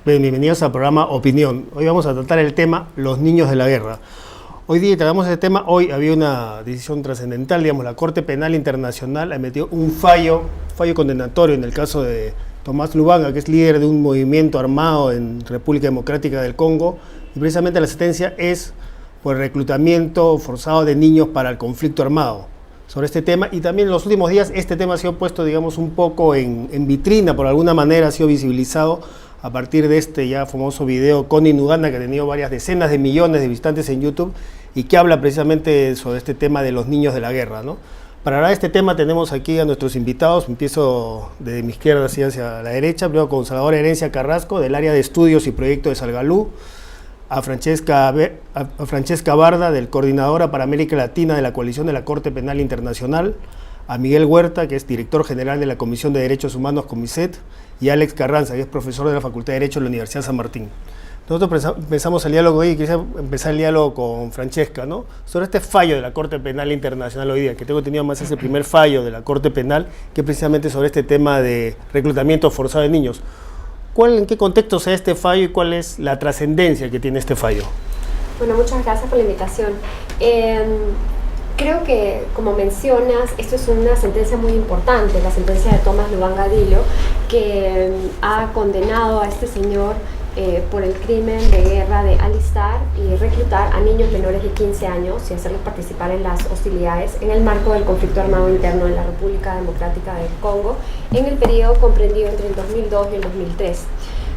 Bien, bienvenidos al programa Opinión. Hoy vamos a tratar el tema Los niños de la guerra. Hoy día tratamos ese tema. Hoy había una decisión trascendental, digamos, la Corte Penal Internacional emitió un fallo condenatorio en el caso de Tomás Lubanga, que es líder de un movimiento armado en República Democrática del Congo, y precisamente la sentencia es por el reclutamiento forzado de niños para el conflicto armado. Sobre este tema, y también en los últimos días este tema ha sido puesto, digamos, un poco en vitrina, por alguna manera ha sido visibilizado a partir de este ya famoso video Connie Uganda, que ha tenido varias decenas de millones de visitantes en YouTube y que habla precisamente sobre este tema de los niños de la guerra, ¿no? Para hablar de este tema tenemos aquí a nuestros invitados. Empiezo desde mi izquierda hacia la derecha, primero con Salvador Herencia Carrasco, del área de estudios y proyectos de Salgalú, a Francesca Barda, del Coordinadora para América Latina de la Coalición de la Corte Penal Internacional, a Miguel Huerta, que es director general de la Comisión de Derechos Humanos Comiset, y a Alex Carranza, que es profesor de la Facultad de Derecho de la Universidad San Martín. Nosotros empezamos el diálogo hoy y quisiera empezar el diálogo con Francesca, ¿no? Sobre este fallo de la Corte Penal Internacional hoy día, que tengo entendido más es el primer fallo de la Corte Penal, que es precisamente sobre este tema de reclutamiento forzado de niños. ¿En qué contexto se da este fallo y cuál es la trascendencia que tiene este fallo? Bueno, muchas gracias por la invitación. Creo que, como mencionas, esto es una sentencia muy importante, la sentencia de Tomás Lubanga Dilo, que ha condenado a este señor por el crimen de guerra de alistar y reclutar a niños menores de 15 años y hacerlos participar en las hostilidades en el marco del conflicto armado interno en la República Democrática del Congo en el periodo comprendido entre el 2002 y el 2003.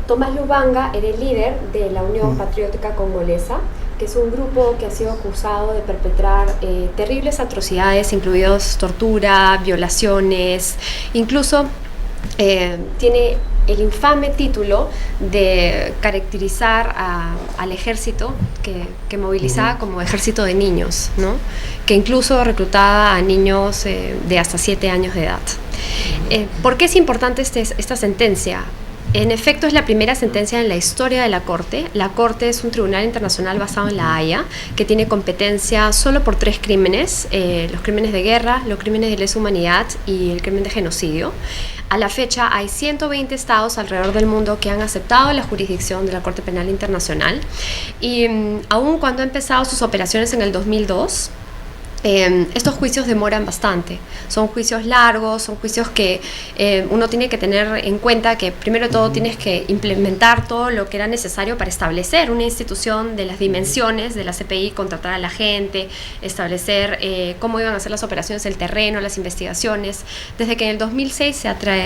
Tomás Lubanga era el líder de la Unión Patriótica Congolesa, que es un grupo que ha sido acusado de perpetrar terribles atrocidades, incluidos tortura, violaciones, incluso tiene el infame título de caracterizar al ejército que movilizaba como ejército de niños, ¿no? Que incluso reclutaba a niños de hasta 7 años de edad. ¿Por qué es importante esta sentencia? En efecto, es la primera sentencia en la historia de la Corte. La Corte es un tribunal internacional basado en La Haya, que tiene competencia solo por 3 crímenes, los crímenes de guerra, los crímenes de lesa humanidad y el crimen de genocidio. A la fecha hay 120 estados alrededor del mundo que han aceptado la jurisdicción de la Corte Penal Internacional, y aun cuando ha empezado sus operaciones en el 2002, estos juicios demoran bastante. Son juicios largos, son juicios que uno tiene que tener en cuenta que primero de todo tienes que implementar todo lo que era necesario para establecer una institución de las dimensiones de la CPI, contratar a la gente, establecer cómo iban a ser las operaciones del terreno, las investigaciones. Desde que en el 2006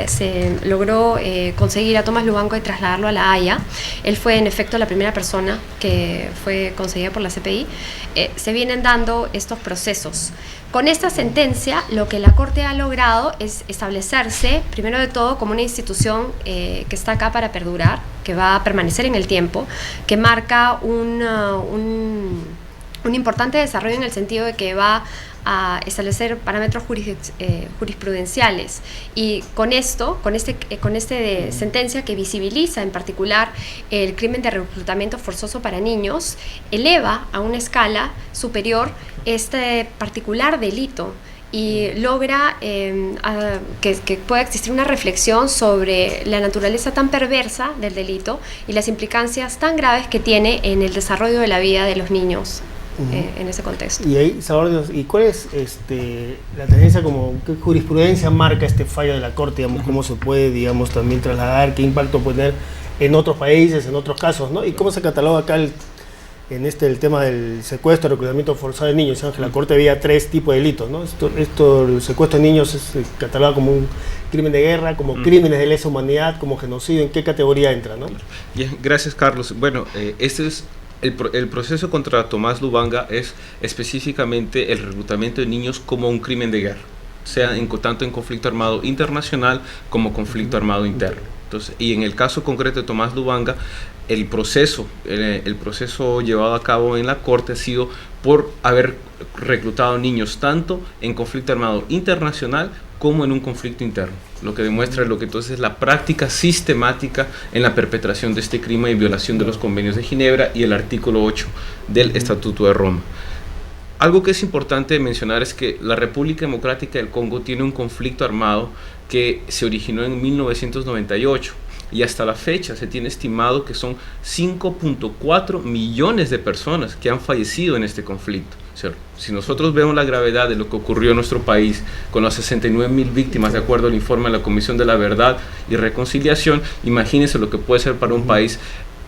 se logró conseguir a Tomás Lubanga y trasladarlo a La Haya, él fue en efecto la primera persona que fue conseguida por la CPI, se vienen dando estos procesos. Con esta sentencia, lo que la Corte ha logrado es establecerse, primero de todo, como una institución que está acá para perdurar, que va a permanecer en el tiempo, que marca un importante desarrollo en el sentido de que va a establecer parámetros jurisprudenciales, y con esta sentencia que visibiliza en particular el crimen de reclutamiento forzoso para niños, eleva a una escala superior este particular delito y logra que pueda existir una reflexión sobre la naturaleza tan perversa del delito y las implicancias tan graves que tiene en el desarrollo de la vida de los niños. En ese contexto. Y ahí, Salvador, ¿y cuál es la tendencia, qué jurisprudencia marca este fallo de la Corte, digamos, cómo se puede, digamos, también trasladar, qué impacto puede tener en otros países, en otros casos, ¿no? Y cómo se cataloga acá el tema del secuestro, reclutamiento forzado de niños? Sabes que la Corte veía 3 tipos de delitos, ¿no? El secuestro de niños es catalogado como un crimen de guerra, como crímenes de lesa humanidad, como genocidio. ¿En qué categoría entra, no? Bien, gracias, Carlos. Bueno, este es el proceso contra Tomás Lubanga, es específicamente el reclutamiento de niños como un crimen de guerra, sea tanto en conflicto armado internacional como conflicto armado interno. Entonces, y en el caso concreto de Tomás Lubanga, el proceso llevado a cabo en la Corte ha sido por haber reclutado niños tanto en conflicto armado internacional como en un conflicto interno, lo que demuestra lo que entonces es la práctica sistemática en la perpetración de este crimen y violación de los convenios de Ginebra y el artículo 8 del Estatuto de Roma. Algo que es importante mencionar es que la República Democrática del Congo tiene un conflicto armado que se originó en 1998 y hasta la fecha se tiene estimado que son 5.4 millones de personas que han fallecido en este conflicto. O sea, si nosotros vemos la gravedad de lo que ocurrió en nuestro país con las 69.000 víctimas de acuerdo al informe de la Comisión de la Verdad y Reconciliación, imagínense lo que puede ser para un país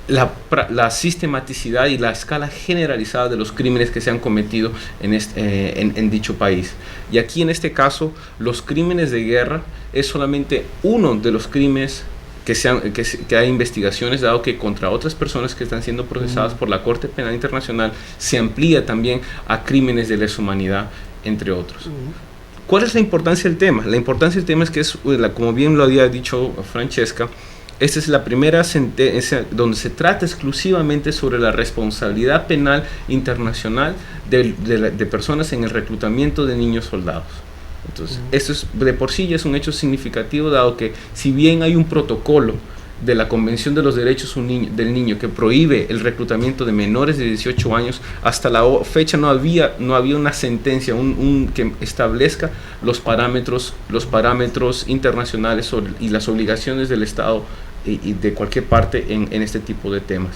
la sistematicidad y la escala generalizada de los crímenes que se han cometido en dicho país. Y aquí en este caso, los crímenes de guerra es solamente uno de los crímenes que hay investigaciones, dado que contra otras personas que están siendo procesadas por la Corte Penal Internacional se amplía también a crímenes de lesa humanidad, entre otros. ¿Cuál es la importancia del tema? La importancia del tema es que como bien lo había dicho Francesca, esta es la primera sentencia donde se trata exclusivamente sobre la responsabilidad penal internacional de personas en el reclutamiento de niños soldados. Entonces, esto de por sí ya es un hecho significativo, dado que si bien hay un protocolo de la Convención de los Derechos del Niño que prohíbe el reclutamiento de menores de 18 años, hasta la fecha no había una sentencia que establezca los parámetros internacionales y las obligaciones del Estado y de cualquier parte en este tipo de temas.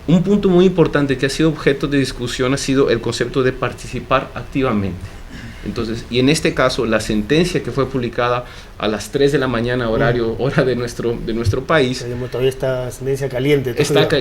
Un punto muy importante que ha sido objeto de discusión ha sido el concepto de participar activamente. Entonces, y en este caso, la sentencia que fue publicada a las 3 de la mañana, hora de nuestro país. Todavía está sentencia caliente.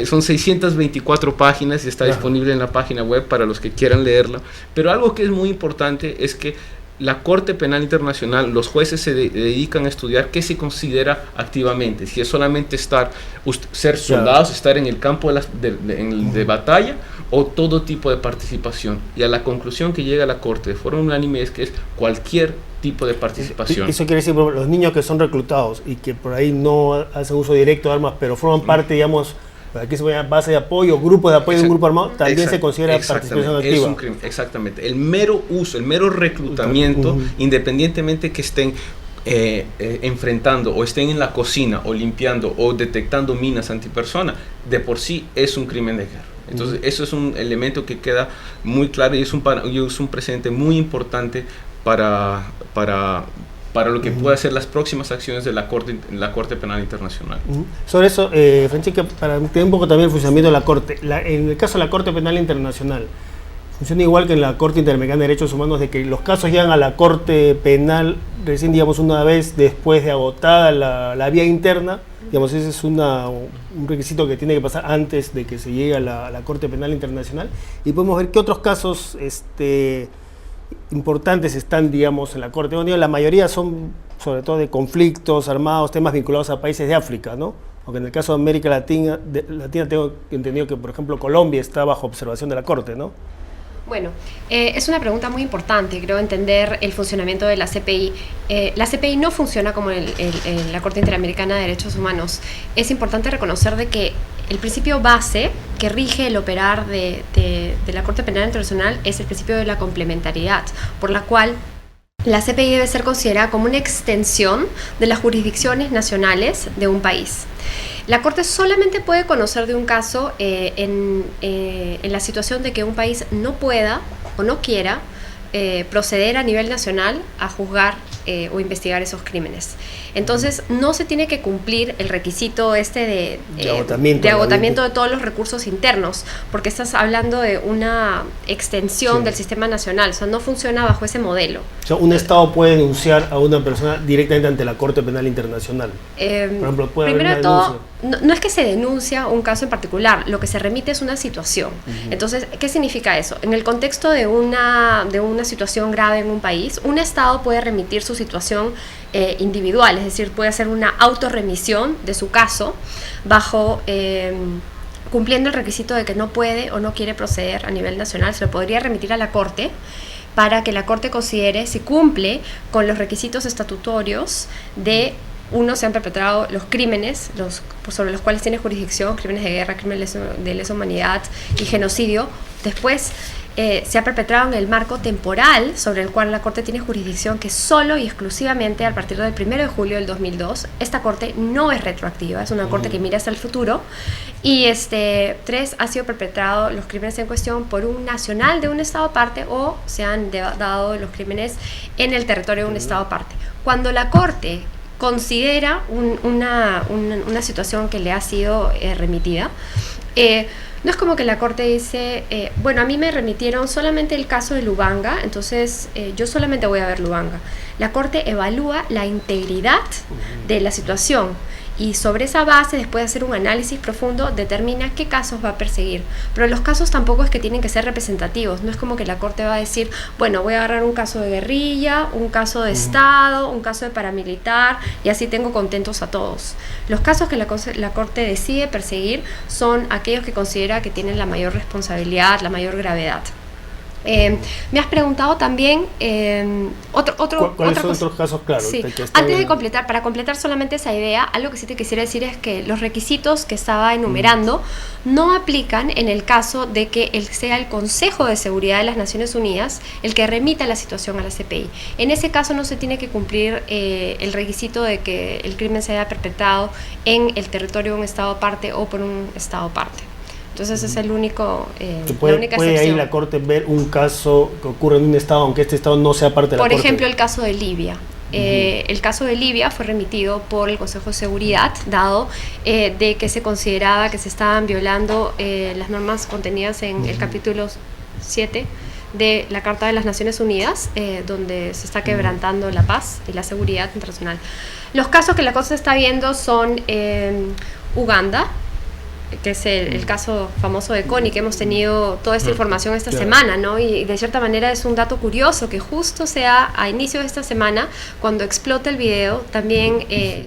Son 624 páginas y está disponible en la página web para los que quieran leerla. Pero algo que es muy importante es que la Corte Penal Internacional, los jueces se dedican a estudiar qué se considera activamente, si es solamente ser soldados, estar en el campo de batalla, o todo tipo de participación. Y a la conclusión que llega la Corte de forma unánime es que es cualquier tipo de participación. Eso quiere decir, los niños que son reclutados y que por ahí no hacen uso directo de armas, pero forman parte, digamos, aquí se llama base de apoyo, grupo de apoyo de un grupo armado, también se considera participación activa. Es un crimen, exactamente. El mero uso, el mero reclutamiento, independientemente que estén enfrentando o estén en la cocina o limpiando o detectando minas antipersona, de por sí es un crimen de guerra. Entonces, eso es un elemento que queda muy claro y es un precedente muy importante para lo que pueda ser las próximas acciones de la Corte Penal Internacional. Sobre eso, Francesca, para entender un poco también el funcionamiento de la Corte, en el caso de la Corte Penal Internacional, funciona igual que en la Corte Interamericana de Derechos Humanos, de que los casos llegan a la Corte Penal recién, digamos, una vez después de agotada la vía interna. Digamos, ese es un requisito que tiene que pasar antes de que se llegue a la Corte Penal Internacional. Y podemos ver qué otros casos importantes están, digamos, en la Corte. Bueno, la mayoría son sobre todo de conflictos armados, temas vinculados a países de África, ¿no? Aunque en el caso de América Latina tengo entendido que, por ejemplo, Colombia está bajo observación de la Corte, ¿no? Bueno, es una pregunta muy importante, creo, entender el funcionamiento de la CPI. La CPI no funciona como la Corte Interamericana de Derechos Humanos. Es importante reconocer de que el principio base que rige el operar de la Corte Penal Internacional es el principio de la complementariedad, por la cual la CPI debe ser considerada como una extensión de las jurisdicciones nacionales de un país. La Corte solamente puede conocer de un caso en la situación de que un país no pueda o no quiera proceder a nivel nacional a juzgar o investigar esos crímenes. Entonces, no se tiene que cumplir el requisito de agotamiento de todos los recursos internos, porque estás hablando de una extensión del sistema nacional, o sea, no funciona bajo ese modelo. O sea, un Estado puede denunciar a una persona directamente ante la Corte Penal Internacional. Por ejemplo, puede haber una denuncia. No es que se denuncia un caso en particular, lo que se remite es una situación. Entonces, ¿qué significa eso? En el contexto de una situación grave en un país, un Estado puede remitir su situación individual, es decir, puede hacer una autorremisión de su caso bajo cumpliendo el requisito de que no puede o no quiere proceder a nivel nacional. Se lo podría remitir a la Corte para que la Corte considere si cumple con los requisitos estatutorios de se han perpetrado los crímenes sobre los cuales tiene jurisdicción, crímenes de guerra, crímenes de lesa humanidad y genocidio. Después se ha perpetrado en el marco temporal sobre el cual la Corte tiene jurisdicción, que solo y exclusivamente a partir del 1 de julio del 2002. Esta Corte no es retroactiva, es una Corte que mira hacia el futuro. Y 3, ha sido perpetrado los crímenes en cuestión por un nacional de un Estado aparte o se han dado los crímenes en el territorio de un Estado aparte. Cuando la Corte considera una situación que le ha sido remitida. No es como que la Corte dice, bueno, a mí me remitieron solamente el caso de Lubanga, entonces yo solamente voy a ver Lubanga. La Corte evalúa la integridad de la situación y sobre esa base, después de hacer un análisis profundo, determina qué casos va a perseguir. Pero los casos tampoco es que tienen que ser representativos. No es como que la Corte va a decir, bueno, voy a agarrar un caso de guerrilla, un caso de Estado, un caso de paramilitar, y así tengo contentos a todos. Los casos que la Corte decide perseguir son aquellos que considera que tienen la mayor responsabilidad, la mayor gravedad. Me has preguntado también ¿Cuáles son otros casos? Claro, sí. Antes de completar, para completar solamente esa idea, algo que sí te quisiera decir es que los requisitos que estaba enumerando no aplican en el caso de que sea el Consejo de Seguridad de las Naciones Unidas el que remita la situación a la CPI. En ese caso no se tiene que cumplir el requisito de que el crimen se haya perpetrado en el territorio de un Estado parte o por un Estado parte. Entonces es el único, la única ¿Puede excepción. ahí la Corte ver un caso que ocurre en un Estado, aunque este Estado no sea parte de la Corte? Por ejemplo, el caso de Libia. El caso de Libia fue remitido por el Consejo de Seguridad, dado de que se consideraba que se estaban violando las normas contenidas en el capítulo 7 de la Carta de las Naciones Unidas, donde se está quebrantando la paz y la seguridad internacional. Los casos que la Corte está viendo son Uganda, que es el caso famoso de Connie, que hemos tenido toda esta información esta semana, ¿no? Y de cierta manera es un dato curioso que justo sea a inicio de esta semana, cuando explota el video, también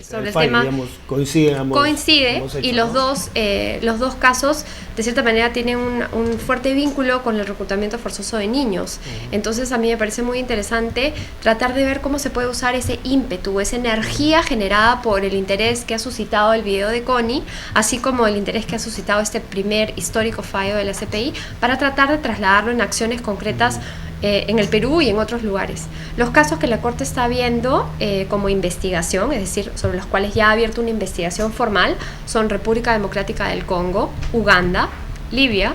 sobre el tema, digamos, coincide y los dos casos de cierta manera tienen un fuerte vínculo con el reclutamiento forzoso de niños. Entonces a mí me parece muy interesante tratar de ver cómo se puede usar ese ímpetu, esa energía generada por el interés que ha suscitado el video de Connie, así como el interés que ha suscitado este primer histórico fallo de la CPI, para tratar de trasladarlo en acciones concretas en el Perú y en otros lugares. Los casos que la Corte está viendo como investigación, es decir, sobre los cuales ya ha abierto una investigación formal, son República Democrática del Congo, Uganda, Libia,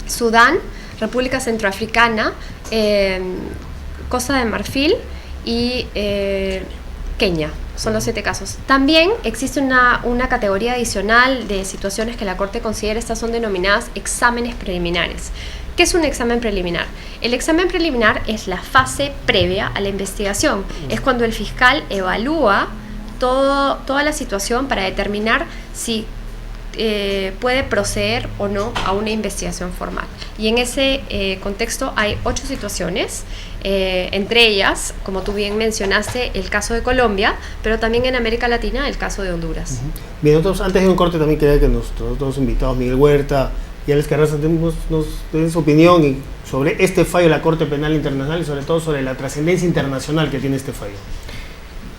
Sudán, República Centroafricana, Costa de Marfil y Kenia. Son los 7 casos. También existe una categoría adicional de situaciones que la Corte considera, estas son denominadas exámenes preliminares. ¿Qué es un examen preliminar? El examen preliminar es la fase previa a la investigación. Es cuando el fiscal evalúa toda la situación para determinar si puede proceder o no a una investigación formal. Y en ese contexto hay 8 situaciones, entre ellas, como tú bien mencionaste, el caso de Colombia, pero también en América Latina el caso de Honduras. Bien, nosotros antes de un corte también quería que nuestros dos invitados, Miguel Huerta y Alex Carranza, nos den su opinión sobre este fallo de la Corte Penal Internacional y sobre todo sobre la trascendencia internacional que tiene este fallo.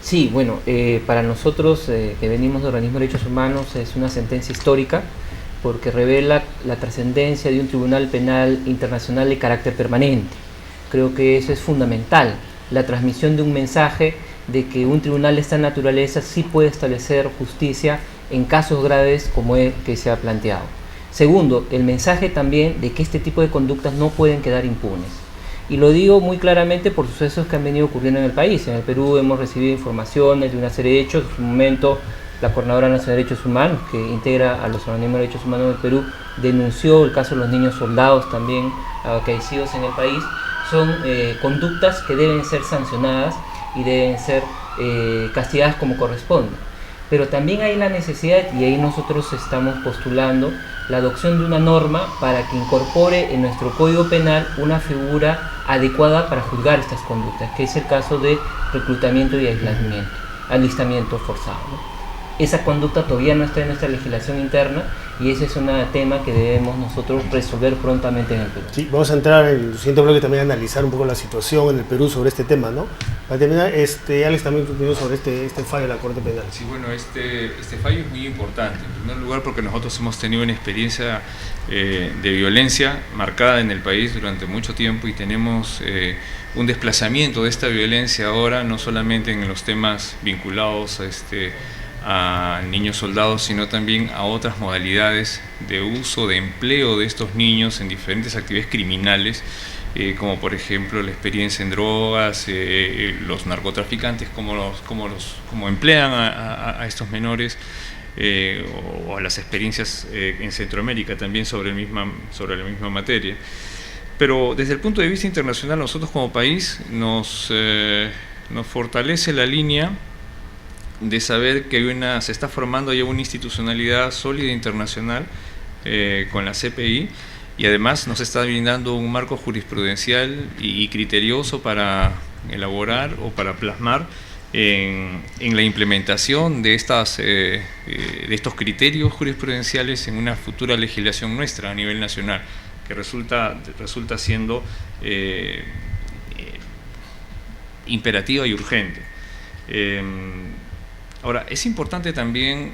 Sí, bueno, para nosotros que venimos de organismos de derechos humanos es una sentencia histórica porque revela la trascendencia de un tribunal penal internacional de carácter permanente. Creo que eso es fundamental, la transmisión de un mensaje de que un tribunal de esta naturaleza sí puede establecer justicia en casos graves como el que se ha planteado. Segundo, el mensaje también de que este tipo de conductas no pueden quedar impunes. Y lo digo muy claramente por sucesos que han venido ocurriendo en el país. En el Perú hemos recibido informaciones de una serie de hechos. En su momento, la Coordinadora Nacional de Derechos Humanos, que integra a los organismos de derechos humanos del Perú, denunció el caso de los niños soldados también acaecidos en el país. Son conductas que deben ser sancionadas y deben ser castigadas como corresponde. Pero también hay la necesidad, y ahí nosotros estamos postulando, la adopción de una norma para que incorpore en nuestro Código Penal una figura adecuada para juzgar estas conductas, que es el caso de reclutamiento y alistamiento forzado, ¿no? Esa conducta todavía no está en nuestra legislación interna y ese es un tema que debemos nosotros resolver prontamente en el Perú. Sí, vamos a entrar en el siguiente bloque también a analizar un poco la situación en el Perú sobre este tema, ¿no? Para terminar, Alex, también tu opinión sobre este fallo de la Corte Penal. Sí, bueno, este fallo es muy importante. En primer lugar, porque nosotros hemos tenido una experiencia de violencia marcada en el país durante mucho tiempo y tenemos un desplazamiento de esta violencia ahora, no solamente en los temas vinculados a niños soldados, sino también a otras modalidades de uso, de empleo de estos niños en diferentes actividades criminales, como por ejemplo la experiencia en drogas, los narcotraficantes, como emplean a estos menores, o a las experiencias en Centroamérica también sobre la misma materia. Pero desde el punto de vista internacional, nosotros como país nos fortalece la línea de saber que se está formando ya una institucionalidad sólida internacional con la CPI, y además nos está brindando un marco jurisprudencial y criterioso para elaborar o para plasmar en la implementación de estos criterios jurisprudenciales en una futura legislación nuestra a nivel nacional, que resulta siendo imperativa y urgente. Ahora, es importante también,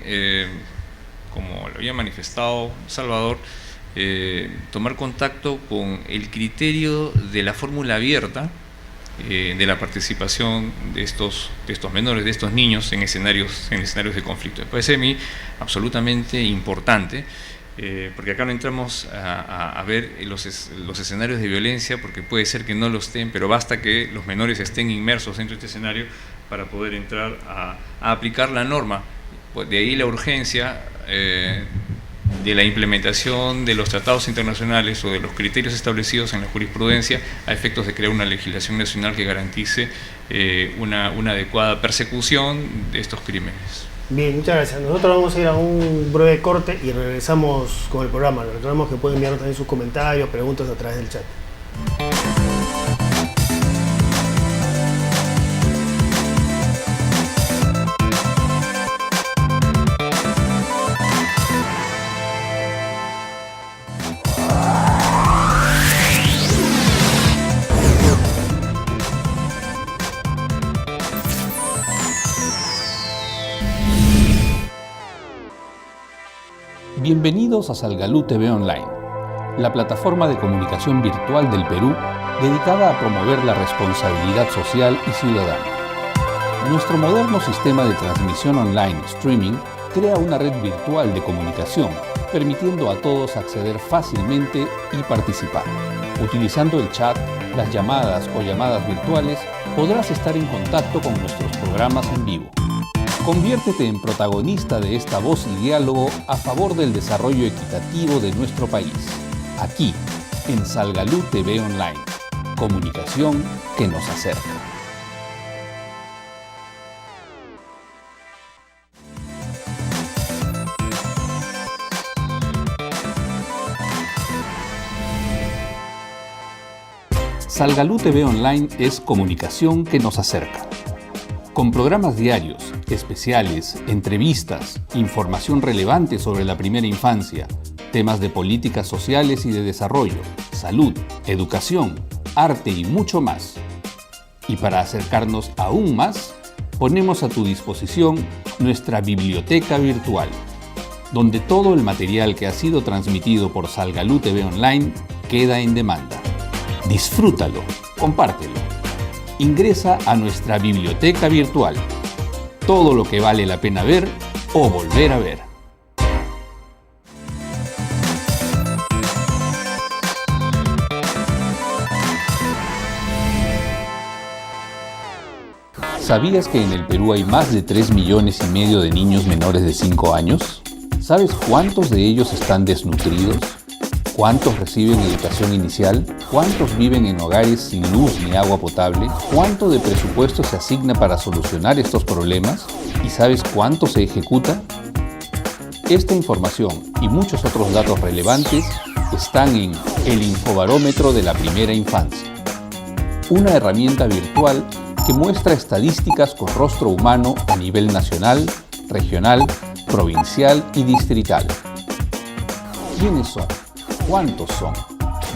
como lo había manifestado Salvador, tomar contacto con el criterio de la fórmula abierta de la participación de estos menores, de estos niños en escenarios de conflicto. Me parece a mí absolutamente importante, porque acá no entramos a ver los escenarios de violencia, porque puede ser que no lo estén, pero basta que los menores estén inmersos dentro de este escenario para poder entrar a aplicar la norma. De ahí la urgencia de la implementación de los tratados internacionales o de los criterios establecidos en la jurisprudencia a efectos de crear una legislación nacional que garantice una adecuada persecución de estos crímenes. Bien, muchas gracias. Nosotros vamos a ir a un breve corte y regresamos con el programa. Les recordamos que pueden enviarnos también sus comentarios, preguntas a través del chat. Bienvenidos a Salgalú TV Online, la plataforma de comunicación virtual del Perú dedicada a promover la responsabilidad social y ciudadana. Nuestro moderno sistema de transmisión online streaming crea una red virtual de comunicación, permitiendo a todos acceder fácilmente y participar. Utilizando el chat, las llamadas o llamadas virtuales, podrás estar en contacto con nuestros programas en vivo. Conviértete en protagonista de esta voz y diálogo a favor del desarrollo equitativo de nuestro país. Aquí, en Salgalú TV Online. Comunicación que nos acerca. Salgalú TV Online es comunicación que nos acerca. Con programas diarios, especiales, entrevistas, información relevante sobre la primera infancia, temas de políticas sociales y de desarrollo, salud, educación, arte y mucho más. Y para acercarnos aún más, ponemos a tu disposición nuestra biblioteca virtual, donde todo el material que ha sido transmitido por Salgalú TV Online queda en demanda. Disfrútalo, compártelo. Ingresa a nuestra biblioteca virtual. Todo lo que vale la pena ver o volver a ver. ¿Sabías que en el Perú hay más de 3,5 millones de niños menores de 5 años? ¿Sabes cuántos de ellos están desnutridos? ¿Cuántos reciben educación inicial? ¿Cuántos viven en hogares sin luz ni agua potable? ¿Cuánto de presupuesto se asigna para solucionar estos problemas? ¿Y sabes cuánto se ejecuta? Esta información y muchos otros datos relevantes están en el Infobarómetro de la Primera Infancia, una herramienta virtual que muestra estadísticas con rostro humano a nivel nacional, regional, provincial y distrital. ¿Quiénes son? ¿Cuántos son?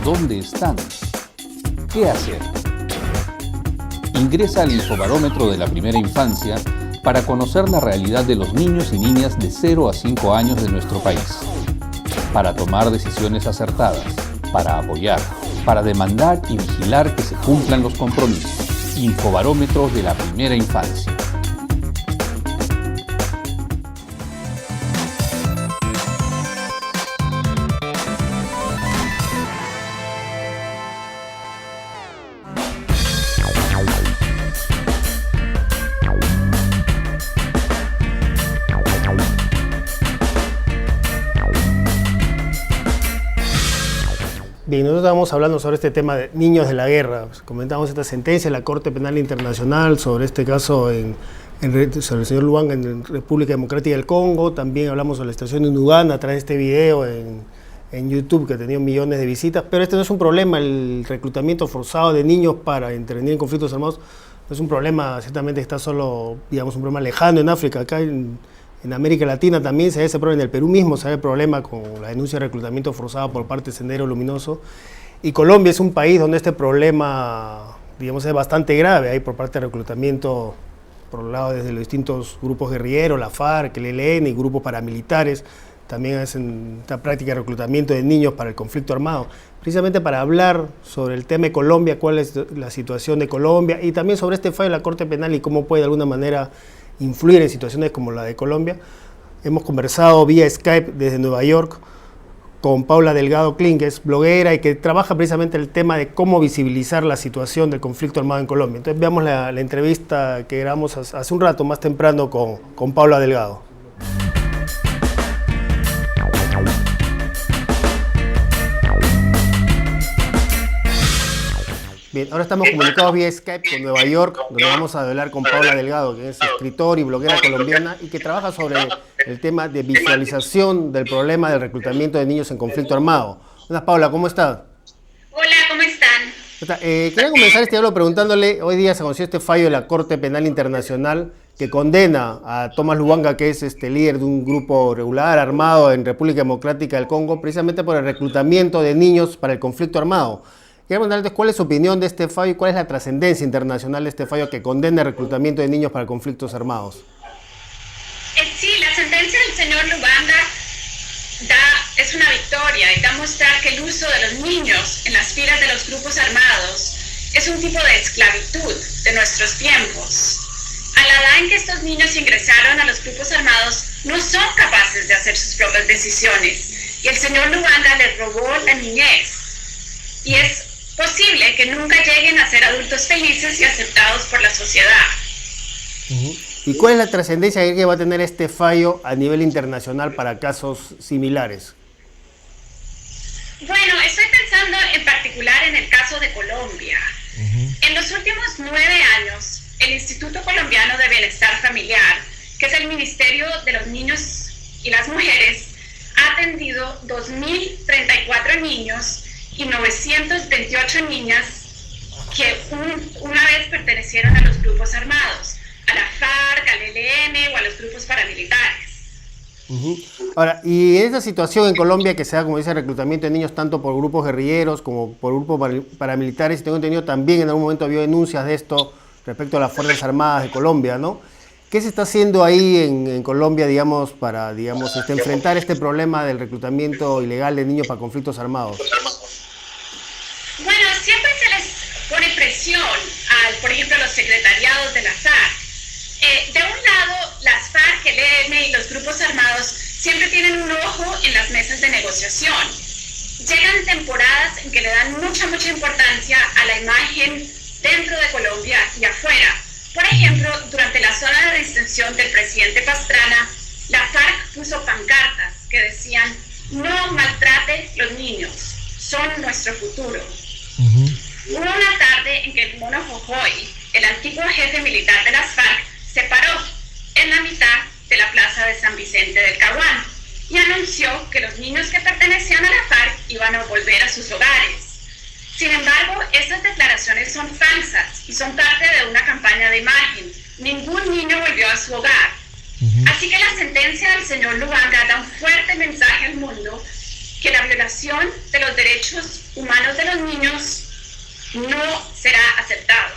¿Dónde están? ¿Qué hacer? Ingresa al Infobarómetro de la Primera Infancia para conocer la realidad de los niños y niñas de 0 a 5 años de nuestro país, para tomar decisiones acertadas, para apoyar, para demandar y vigilar que se cumplan los compromisos. Infobarómetro de la Primera Infancia. Bien, nosotros estábamos hablando sobre este tema de niños de la guerra. Comentamos esta sentencia de la Corte Penal Internacional sobre este caso sobre el señor Lubanga en República Democrática del Congo. También hablamos sobre la situación en Uganda a través de este video en YouTube que ha tenido millones de visitas. Pero este no es un problema, el reclutamiento forzado de niños para intervenir en conflictos armados. No es un problema, ciertamente está solo, digamos, un problema lejano en África. Acá en América Latina también se ve ese problema, en el Perú mismo se ve el problema con la denuncia de reclutamiento forzado por parte de Sendero Luminoso. Y Colombia es un país donde este problema, digamos, es bastante grave. Hay por parte de reclutamiento, por un lado, desde los distintos grupos guerrilleros, la FARC, el ELN y grupos paramilitares. También hacen esta práctica de reclutamiento de niños para el conflicto armado. Precisamente para hablar sobre el tema de Colombia, cuál es la situación de Colombia y también sobre este fallo de la Corte Penal y cómo puede de alguna manera influir en situaciones como la de Colombia. Hemos conversado vía Skype desde Nueva York con Paula Delgado Klin, que es bloguera y que trabaja precisamente el tema de cómo visibilizar la situación del conflicto armado en Colombia. Entonces veamos la entrevista que grabamos hace un rato, más temprano, con Paula Delgado. Bien, ahora estamos comunicados vía Skype con Nueva York, donde vamos a hablar con Paula Delgado, que es escritor y bloguera colombiana y que trabaja sobre el tema de visualización del problema del reclutamiento de niños en conflicto armado. Hola Paula, ¿cómo estás? Hola, ¿cómo están? Quería comenzar este diálogo preguntándole, hoy día se conoció este fallo de la Corte Penal Internacional que condena a Tomás Lubanga, que es líder de un grupo regular armado en República Democrática del Congo, precisamente por el reclutamiento de niños para el conflicto armado. Quería preguntarles cuál es su opinión de este fallo y cuál es la trascendencia internacional de este fallo que condena el reclutamiento de niños para conflictos armados. Sí, la sentencia del señor Lubanga es una victoria y da a mostrar que el uso de los niños en las filas de los grupos armados es un tipo de esclavitud de nuestros tiempos. A la edad en que estos niños ingresaron a los grupos armados, no son capaces de hacer sus propias decisiones y el señor Lubanga les robó la niñez. Y es posible que nunca lleguen a ser adultos felices y aceptados por la sociedad. ¿Y cuál es la trascendencia que va a tener este fallo a nivel internacional para casos similares? Bueno, estoy pensando en particular en el caso de Colombia. En los últimos 9 años, el Instituto Colombiano de Bienestar Familiar, que es el Ministerio de los Niños y las Mujeres, ha atendido 2.034 niños y 928 niñas que una vez pertenecieron a los grupos armados, a la FARC, al ELN o a los grupos paramilitares. Ahora, y en esta situación en Colombia que se da, como dice, reclutamiento de niños tanto por grupos guerrilleros como por grupos paramilitares, y tengo entendido también en algún momento había denuncias de esto respecto a las Fuerzas Armadas de Colombia, ¿no? ¿Qué se está haciendo ahí en Colombia, digamos, para enfrentar este problema del reclutamiento ilegal de niños para conflictos armados? Bueno, siempre se les pone presión por ejemplo, a los secretariados de la FARC. De un lado, las FARC, el ELN y los grupos armados siempre tienen un ojo en las mesas de negociación. Llegan temporadas en que le dan mucha importancia a la imagen dentro de Colombia y afuera. Por ejemplo, durante la zona de distensión del presidente Pastrana, la FARC puso pancartas que decían: no maltrate los niños, son nuestro futuro. Hubo una tarde en que el Mono Jojoy, el antiguo jefe militar de las FARC, se paró en la mitad de la plaza de San Vicente del Caguán y anunció que los niños que pertenecían a la FARC iban a volver a sus hogares. Sin embargo, estas declaraciones son falsas y son parte de una campaña de imagen. Ningún niño volvió a su hogar. Así que la sentencia del señor Lubanga da un fuerte mensaje al mundo que la violación de los derechos humanos de los niños no será aceptado.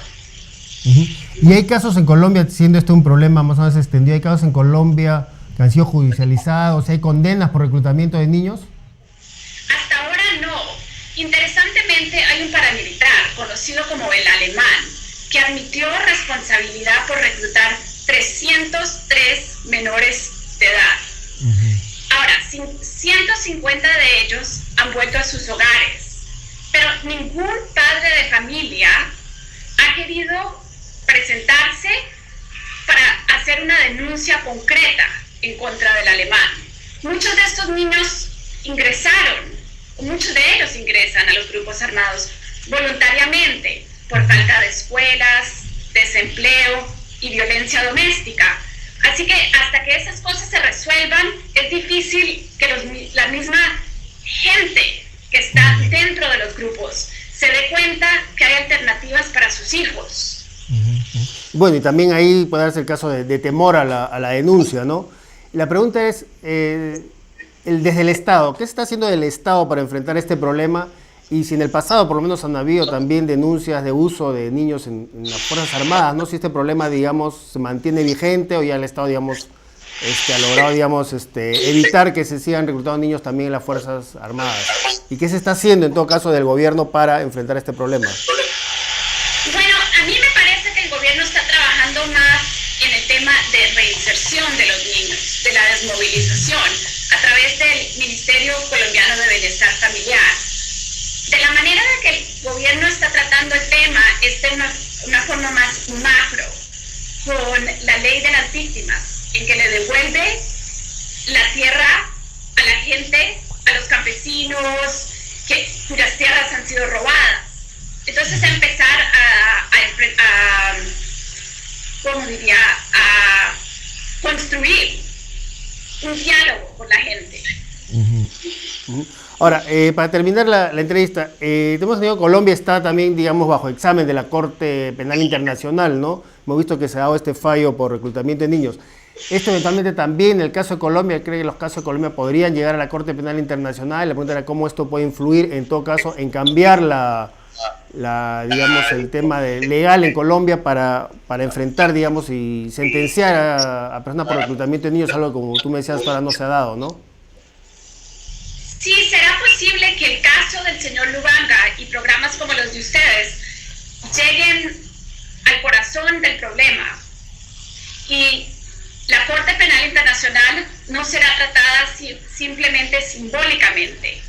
Y hay casos en Colombia, siendo este un problema más o menos extendido, hay casos en Colombia que han sido judicializados, hay condenas por reclutamiento de niños. Hasta ahora no. Interesantemente, hay un paramilitar conocido como el Alemán que admitió responsabilidad por reclutar 303 menores de edad. Ahora, 150 de ellos han vuelto a sus hogares, pero ningún padre de familia ha querido presentarse para hacer una denuncia concreta en contra del alemán. Muchos de estos niños ingresaron, muchos de ellos ingresan a los grupos armados voluntariamente por falta de escuelas, desempleo y violencia doméstica. Así que hasta que esas cosas se resuelvan, es difícil que la misma gente que está dentro de los grupos se dé cuenta que hay alternativas para sus hijos. Bueno, y también ahí puede darse el caso de temor a la denuncia, ¿no? La pregunta es, desde el Estado, ¿qué se está haciendo el Estado para enfrentar este problema? Y si en el pasado por lo menos han habido también denuncias de uso de niños en las Fuerzas Armadas, ¿no? Si este problema, digamos, se mantiene vigente o ya el Estado, digamos, ha logrado, digamos, evitar que se sigan reclutando niños también en las Fuerzas Armadas. ¿Y qué se está haciendo en todo caso del gobierno para enfrentar este problema? Bueno, a mí me parece que el gobierno está trabajando más en el tema de reinserción de los niños, de la desmovilización, a través del Ministerio Colombiano de Bienestar Familiar. De la manera en que el gobierno está tratando el tema es de una forma más macro, con la ley de las víctimas, en que le devuelve la tierra a la gente, a los campesinos cuyas tierras han sido robadas. Entonces empezar a construir un diálogo con la gente. Ahora, para terminar la entrevista, hemos tenido Colombia está también, digamos, bajo examen de la Corte Penal Internacional, ¿no? Hemos visto que se ha dado este fallo por reclutamiento de niños. Esto eventualmente también, en el caso de Colombia, ¿cree que los casos de Colombia podrían llegar a la Corte Penal Internacional? La pregunta era cómo esto puede influir, en todo caso, en cambiar digamos, el tema legal en Colombia para enfrentar, digamos, y sentenciar a personas por reclutamiento de niños, algo como tú me decías, ahora no se ha dado, ¿no? Sí, será posible que el caso del señor Lubanga y programas como los de ustedes lleguen al corazón del problema. Y la Corte Penal Internacional no será tratada simplemente simbólicamente,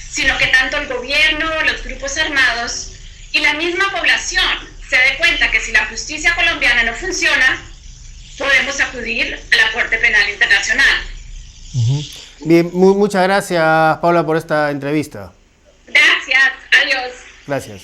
sino que tanto el gobierno, los grupos armados y la misma población se dé cuenta que si la justicia colombiana no funciona, podemos acudir a la Corte Penal Internacional. Bien, muchas gracias, Paula, por esta entrevista. Gracias, adiós. Gracias.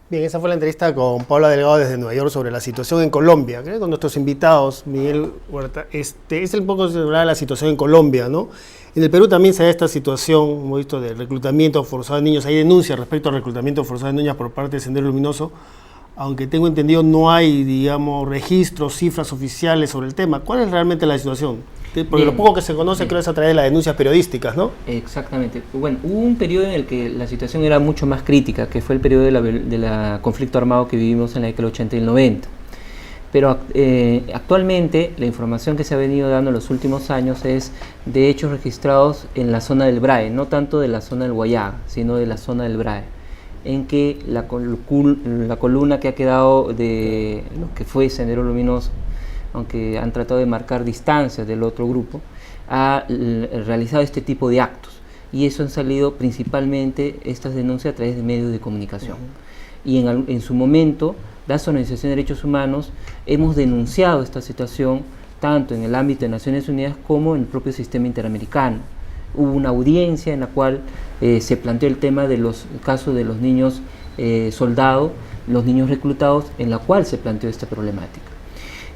Bien, esa fue la entrevista con Paula Delgado desde Nueva York sobre la situación en Colombia, ¿okay? Con nuestros invitados, Miguel Huerta. Es el poco de hablar de la situación en Colombia, ¿no? En el Perú también se da esta situación, hemos visto, de reclutamiento forzado de niños. Hay denuncias respecto al reclutamiento forzado de niñas por parte de Sendero Luminoso, aunque tengo entendido no hay, digamos, registros, cifras oficiales sobre el tema. ¿Cuál es realmente la situación? Porque lo poco que se conoce creo es a través de las denuncias periodísticas, ¿no? Exactamente. Bueno, hubo un periodo en el que la situación era mucho más crítica, que fue el periodo del conflicto armado que vivimos en la década del 80 y el 90. Pero actualmente la información que se ha venido dando en los últimos años es de hechos registrados en la zona del BRAE, no tanto de la zona del Guayaga, sino de la zona del BRAE, en que la columna que ha quedado de lo que fue Sendero Luminoso, aunque han tratado de marcar distancias del otro grupo, ha realizado este tipo de actos. Y eso han salido principalmente estas denuncias a través de medios de comunicación. Y en su momento, las organizaciones de derechos humanos hemos denunciado esta situación tanto en el ámbito de Naciones Unidas como en el propio sistema interamericano. Hubo una audiencia en la cual se planteó el tema de los casos de los niños soldados, los niños reclutados, en la cual se planteó esta problemática.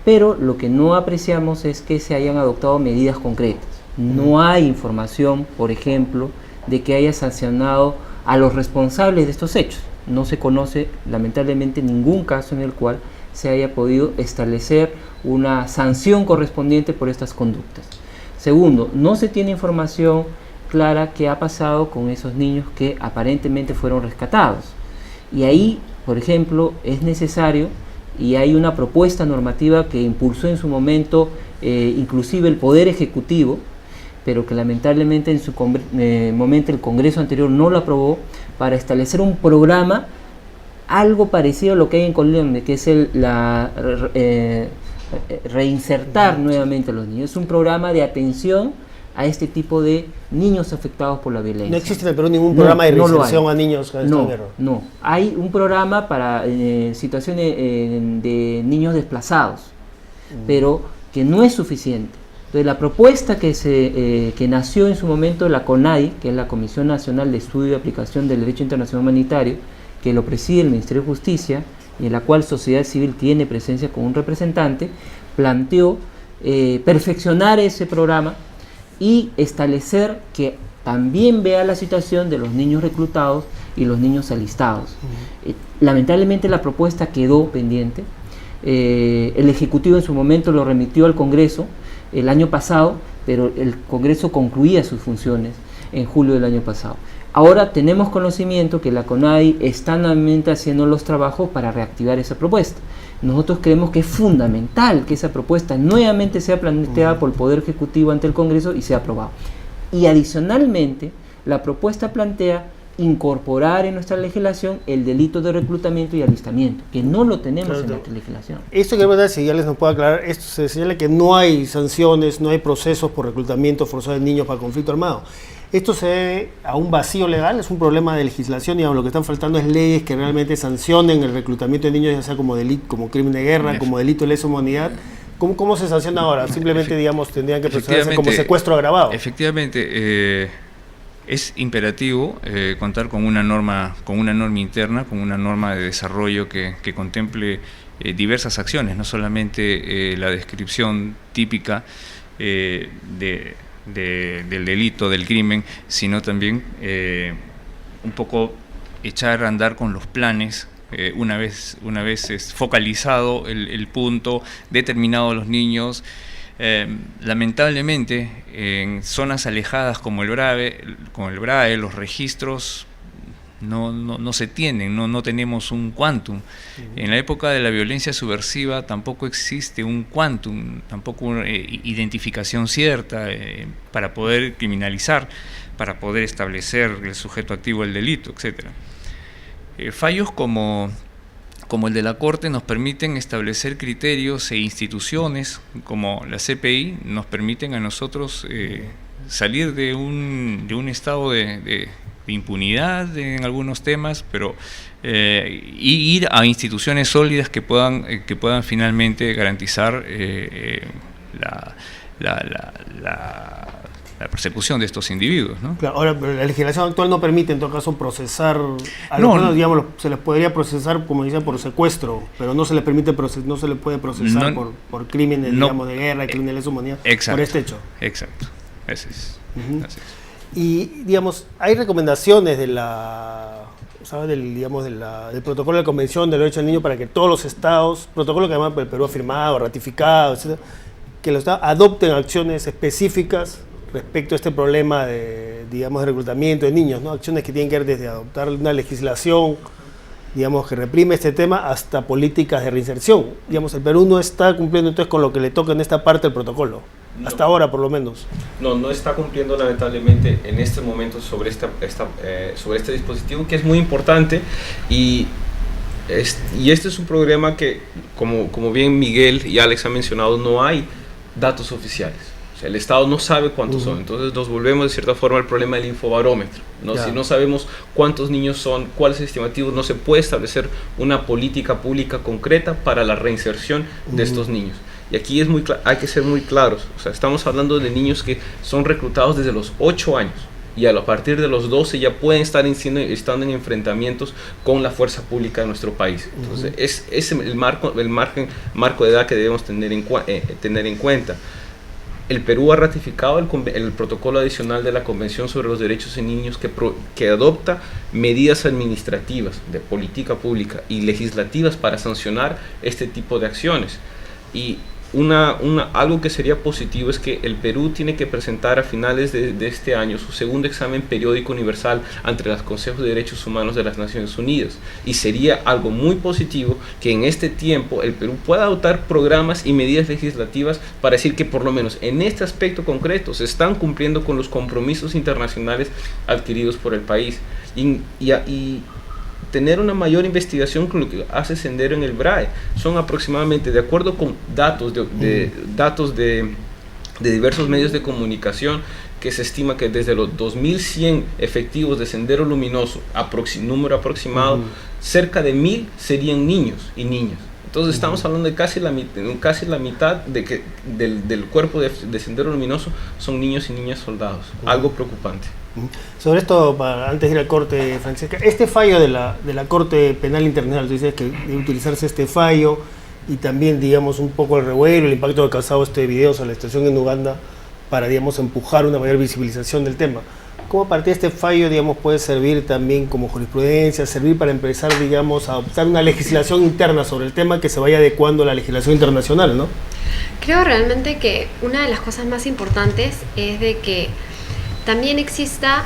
Pero lo que no apreciamos es que se hayan adoptado medidas concretas. No hay información, por ejemplo, de que haya sancionado a los responsables de estos hechos. No se conoce, lamentablemente, ningún caso en el cual se haya podido establecer una sanción correspondiente por estas conductas. Segundo, no se tiene información clara qué ha pasado con esos niños que aparentemente fueron rescatados. Y ahí, por ejemplo, es necesario, y hay una propuesta normativa que impulsó en su momento inclusive el Poder Ejecutivo, pero que lamentablemente en su momento el Congreso anterior no lo aprobó, para establecer un programa algo parecido a lo que hay en Colombia, que es reinsertar nuevamente a los niños. Es un programa de atención a este tipo de niños afectados por la violencia. ¿No existe en el Perú ningún programa de reinserción a niños extranjeros? No, hay un programa para situaciones de niños desplazados, pero que no es suficiente. Entonces, la propuesta que nació en su momento de la CONADI, que es la Comisión Nacional de Estudio y Aplicación del Derecho Internacional Humanitario, que lo preside el Ministerio de Justicia y en la cual sociedad civil tiene presencia con un representante, planteó perfeccionar ese programa y establecer que también vea la situación de los niños reclutados y los niños alistados. Lamentablemente la propuesta quedó pendiente. El Ejecutivo en su momento lo remitió al Congreso el año pasado, pero el Congreso concluía sus funciones en julio del año pasado. Ahora tenemos conocimiento que la CONADI está nuevamente haciendo los trabajos para reactivar esa propuesta. Nosotros creemos que es fundamental que esa propuesta nuevamente sea planteada por el Poder Ejecutivo ante el Congreso y sea aprobada. Y adicionalmente, la propuesta plantea incorporar en nuestra legislación el delito de reclutamiento y alistamiento, que no lo tenemos en nuestra legislación. Esto que verdad, si ya les nos puede aclarar, esto se señala que no hay sanciones, no hay procesos por reclutamiento forzado de niños para conflicto armado. Esto se debe a un vacío legal, es un problema de legislación, digamos, lo que están faltando es leyes que realmente sancionen el reclutamiento de niños, ya sea como delito, como crimen de guerra, como delito de lesa humanidad. ¿Cómo se sanciona ahora? Simplemente, digamos, tendrían que procederse como secuestro agravado. Efectivamente, es imperativo contar con una norma interna, con una norma de desarrollo que contemple diversas acciones, no solamente la descripción típica del delito, del crimen, sino también un poco echar a andar con los planes. Una vez es focalizado el punto, determinado los niños. Lamentablemente en zonas alejadas como el BRAE, los registros no se tienen, no tenemos un quantum. En la época de la violencia subversiva tampoco existe un quantum, tampoco una identificación cierta para poder criminalizar, para poder establecer el sujeto activo del delito, etc. Fallos como el de la Corte nos permiten establecer criterios e instituciones como la CPI nos permiten a nosotros salir de un estado de impunidad en algunos temas, pero y ir a instituciones sólidas que puedan finalmente garantizar la persecución de estos individuos, ¿no? Claro, ahora, pero la legislación actual no permite en todo caso procesar, digamos, se les podría procesar, como dicen, por secuestro, pero no se les permite no se les puede procesar por crímenes, digamos, de guerra, crímenes de lesa humanidad, por este hecho. Exacto, así es. Y, digamos, hay recomendaciones del protocolo de la Convención del Derecho del Niño para que todos los estados, protocolo que además el Perú ha firmado, ratificado, etcétera, que los estados adopten acciones específicas respecto a este problema de reclutamiento de niños, ¿no? Acciones que tienen que ver desde adoptar una legislación, digamos, que reprime este tema hasta políticas de reinserción. Digamos, el Perú no está cumpliendo entonces con lo que le toca en esta parte del protocolo, hasta ahora por lo menos. No está cumpliendo lamentablemente en este momento sobre este dispositivo, que es muy importante y este es un problema que, como bien Miguel y Alex han mencionado, no hay datos oficiales. El Estado no sabe cuántos son, entonces nos volvemos de cierta forma al problema del infobarómetro, ¿no? Si no sabemos cuántos niños son, cuál es el estimativo, no se puede establecer una política pública concreta para la reinserción de estos niños. Y aquí hay que ser muy claros, o sea, estamos hablando de niños que son reclutados desde los 8 años y a partir de los 12 ya pueden estar estando en enfrentamientos con la fuerza pública de nuestro país. Entonces es el marco de edad que debemos tener en cuenta. El Perú ha ratificado el protocolo adicional de la Convención sobre los Derechos de Niños que adopta medidas administrativas, de política pública y legislativas para sancionar este tipo de acciones. Y algo que sería positivo es que el Perú tiene que presentar a finales de este año su segundo examen periódico universal ante los Consejos de Derechos Humanos de las Naciones Unidas, y sería algo muy positivo que en este tiempo el Perú pueda adoptar programas y medidas legislativas para decir que por lo menos en este aspecto concreto se están cumpliendo con los compromisos internacionales adquiridos por el país y tener una mayor investigación con lo que hace Sendero en el BRAE. Son aproximadamente, de acuerdo con datos de diversos medios de comunicación, que se estima que desde los 2.100 efectivos de Sendero Luminoso, número aproximado, cerca de 1.000 serían niños y niñas. Entonces estamos hablando de casi la mitad del cuerpo de Sendero Luminoso son niños y niñas soldados. Algo preocupante. Sobre esto, antes de ir al corte, Francesca, este fallo de la Corte Penal Internacional, tú dices que debe utilizarse este fallo y también, digamos, un poco el revuelo, el impacto que ha causado este video sobre la situación en Uganda para, digamos, empujar una mayor visibilización del tema. ¿Cómo a partir de este fallo, digamos, puede servir también como jurisprudencia, servir para empezar, digamos, a adoptar una legislación interna sobre el tema que se vaya adecuando a la legislación internacional, ¿no? Creo realmente que una de las cosas más importantes es de que también exista,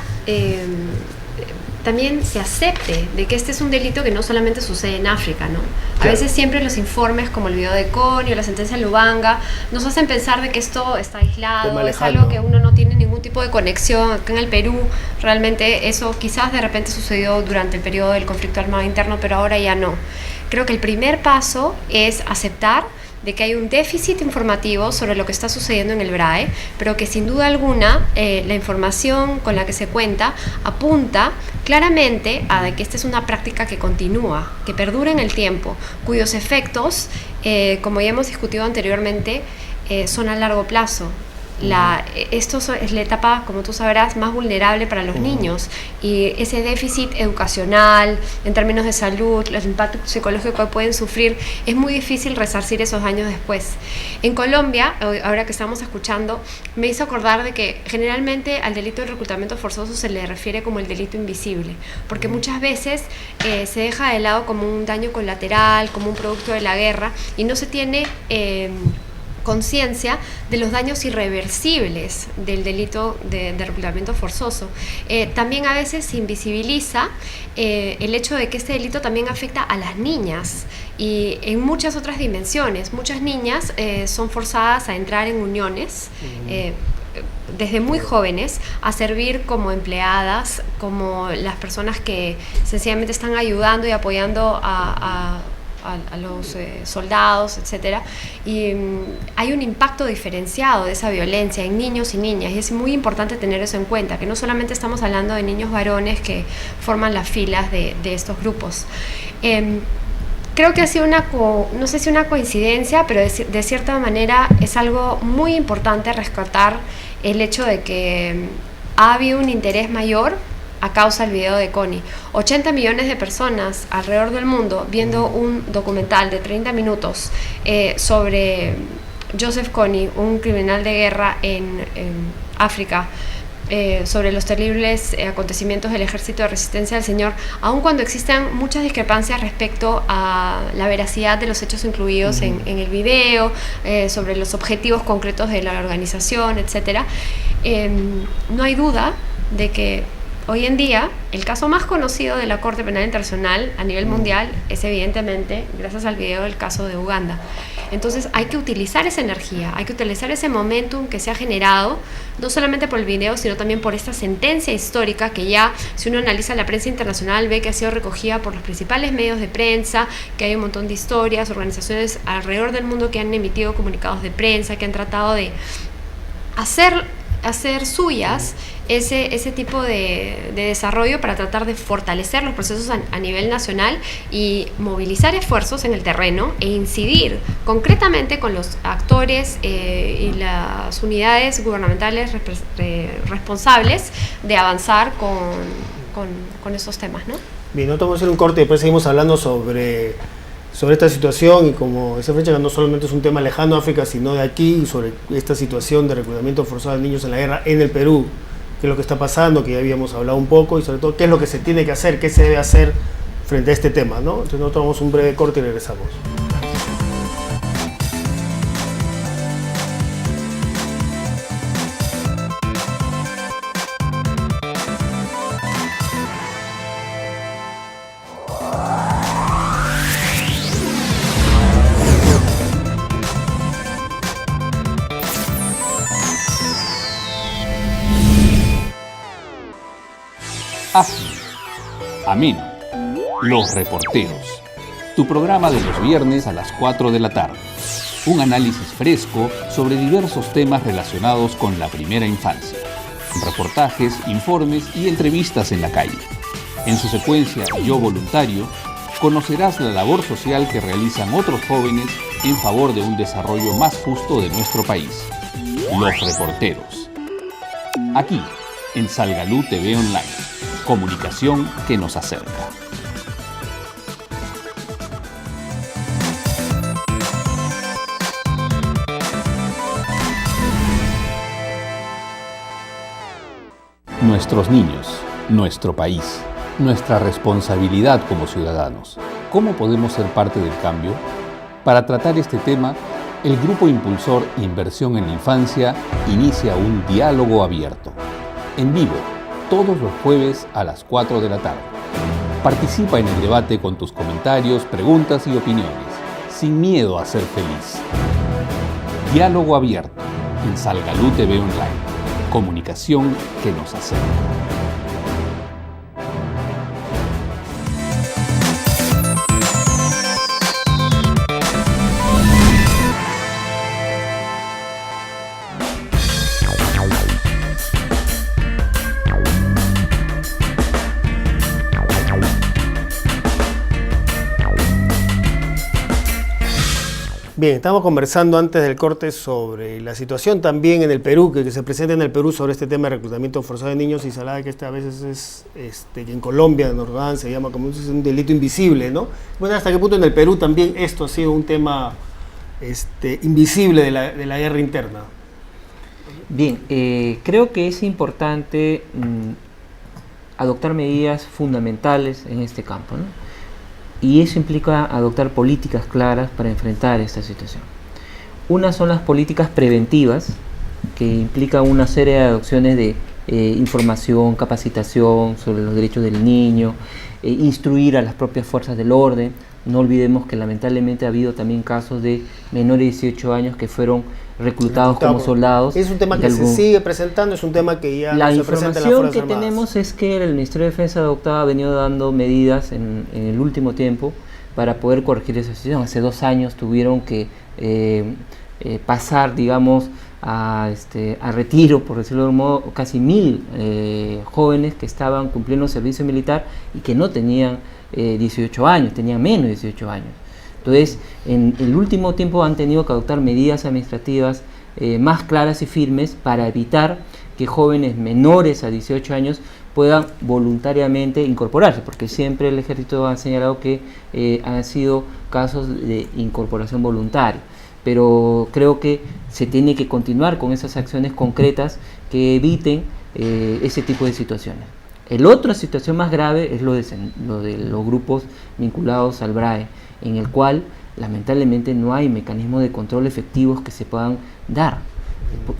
también se acepte de que este es un delito que no solamente sucede en África, ¿no? A veces siempre los informes, como el video de Connie o la sentencia de Lubanga, nos hacen pensar de que esto está aislado, es algo que uno no tiene ningún tipo de conexión. Acá en el Perú, realmente eso quizás de repente sucedió durante el periodo del conflicto armado interno, pero ahora ya no. Creo que el primer paso es aceptar de que hay un déficit informativo sobre lo que está sucediendo en el BRAE, pero que sin duda alguna la información con la que se cuenta apunta claramente a que esta es una práctica que continúa, que perdura en el tiempo, cuyos efectos, como ya hemos discutido anteriormente, son a largo plazo. Esto es la etapa, como tú sabrás, más vulnerable para los niños, y ese déficit educacional en términos de salud, los impactos psicológicos que pueden sufrir, es muy difícil resarcir esos años después. En Colombia, ahora que estamos escuchando, me hizo acordar de que generalmente al delito de reclutamiento forzoso se le refiere como el delito invisible, porque muchas veces se deja de lado como un daño colateral, como un producto de la guerra, y no se tiene conciencia de los daños irreversibles del delito de reclutamiento forzoso. También a veces se invisibiliza el hecho de que este delito también afecta a las niñas y en muchas otras dimensiones. Muchas niñas son forzadas a entrar en uniones desde muy jóvenes, a servir como empleadas, como las personas que sencillamente están ayudando y apoyando a los soldados, etcétera, y hay un impacto diferenciado de esa violencia en niños y niñas, y es muy importante tener eso en cuenta, que no solamente estamos hablando de niños varones que forman las filas de estos grupos. Creo que ha sido no sé si una coincidencia, pero de cierta manera es algo muy importante rescatar el hecho de que ha habido un interés mayor a causa del video de Connie. 80 millones de personas alrededor del mundo viendo un documental de 30 minutos sobre Joseph Kony, un criminal de guerra en África, sobre los terribles acontecimientos del Ejército de Resistencia del Señor, aun cuando existen muchas discrepancias respecto a la veracidad de los hechos incluidos en el video, sobre los objetivos concretos de la organización, etc. No hay duda de que hoy en día, el caso más conocido de la Corte Penal Internacional a nivel mundial es evidentemente, gracias al video, el caso de Uganda. Entonces hay que utilizar esa energía, hay que utilizar ese momentum que se ha generado, no solamente por el video, sino también por esta sentencia histórica que ya, si uno analiza la prensa internacional, ve que ha sido recogida por los principales medios de prensa, que hay un montón de historias, organizaciones alrededor del mundo que han emitido comunicados de prensa, que han tratado de hacer suyas ese tipo de desarrollo para tratar de fortalecer los procesos a nivel nacional y movilizar esfuerzos en el terreno e incidir concretamente con los actores y las unidades gubernamentales responsables de avanzar con esos temas, ¿no? Bien, no vamos a hacer un corte, después seguimos hablando sobre esta situación, y como esa fecha no solamente es un tema lejano a África, sino de aquí, y sobre esta situación de reclutamiento forzado de niños en la guerra en el Perú, qué es lo que está pasando, que ya habíamos hablado un poco, y sobre todo qué es lo que se tiene que hacer, qué se debe hacer frente a este tema, ¿no? Entonces nosotros tomamos un breve corte y regresamos. Amén. Los Reporteros. Tu programa de los viernes a las 4 de la tarde. Un análisis fresco sobre diversos temas relacionados con la primera infancia. Reportajes, informes y entrevistas en la calle. En su secuencia Yo Voluntario, conocerás la labor social que realizan otros jóvenes en favor de un desarrollo más justo de nuestro país. Los reporteros. Aquí, en Salgalú TV Online. Comunicación que nos acerca. Nuestros niños, nuestro país, nuestra responsabilidad como ciudadanos. ¿Cómo podemos ser parte del cambio? Para tratar este tema, el Grupo Impulsor Inversión en la Infancia inicia un diálogo abierto, en vivo, todos los jueves a las 4 de la tarde. Participa en el debate con tus comentarios, preguntas y opiniones, sin miedo a ser feliz. Diálogo abierto en Salgalú TV Online. Comunicación que nos acerca. Bien, estamos conversando antes del corte sobre la situación también en el Perú, que se presenta en el Perú sobre este tema de reclutamiento forzado de niños, y se habla de que a veces es, que en Colombia, en Ordán, se llama como un delito invisible, ¿no? Bueno, ¿hasta qué punto en el Perú también esto ha sido un tema invisible de la guerra interna? Bien, creo que es importante adoptar medidas fundamentales en este campo, ¿no? Y eso implica adoptar políticas claras para enfrentar esta situación. Una son las políticas preventivas, que implican una serie de adopciones de información, capacitación sobre los derechos del niño, instruir a las propias fuerzas del orden. No olvidemos que lamentablemente ha habido también casos de menores de 18 años que fueron reclutados como soldados. Es un tema que se sigue presentando, es un tema que ya la no se presenta en las información Fuerzas que Armadas. tenemos es que el Ministerio de Defensa ha venido dando medidas en el último tiempo para poder corregir esa situación. Hace 2 años tuvieron que pasar, digamos, a retiro, por decirlo de un modo, casi 1000 jóvenes que estaban cumpliendo servicio militar y que no tenían 18 años, tenían menos de 18 años. Entonces, en el último tiempo han tenido que adoptar medidas administrativas más claras y firmes para evitar que jóvenes menores a 18 años puedan voluntariamente incorporarse, porque siempre el ejército ha señalado que han sido casos de incorporación voluntaria. Pero creo que se tiene que continuar con esas acciones concretas que eviten ese tipo de situaciones. La otra situación más grave es lo de los grupos vinculados al BRAE, en el cual lamentablemente no hay mecanismos de control efectivos que se puedan dar.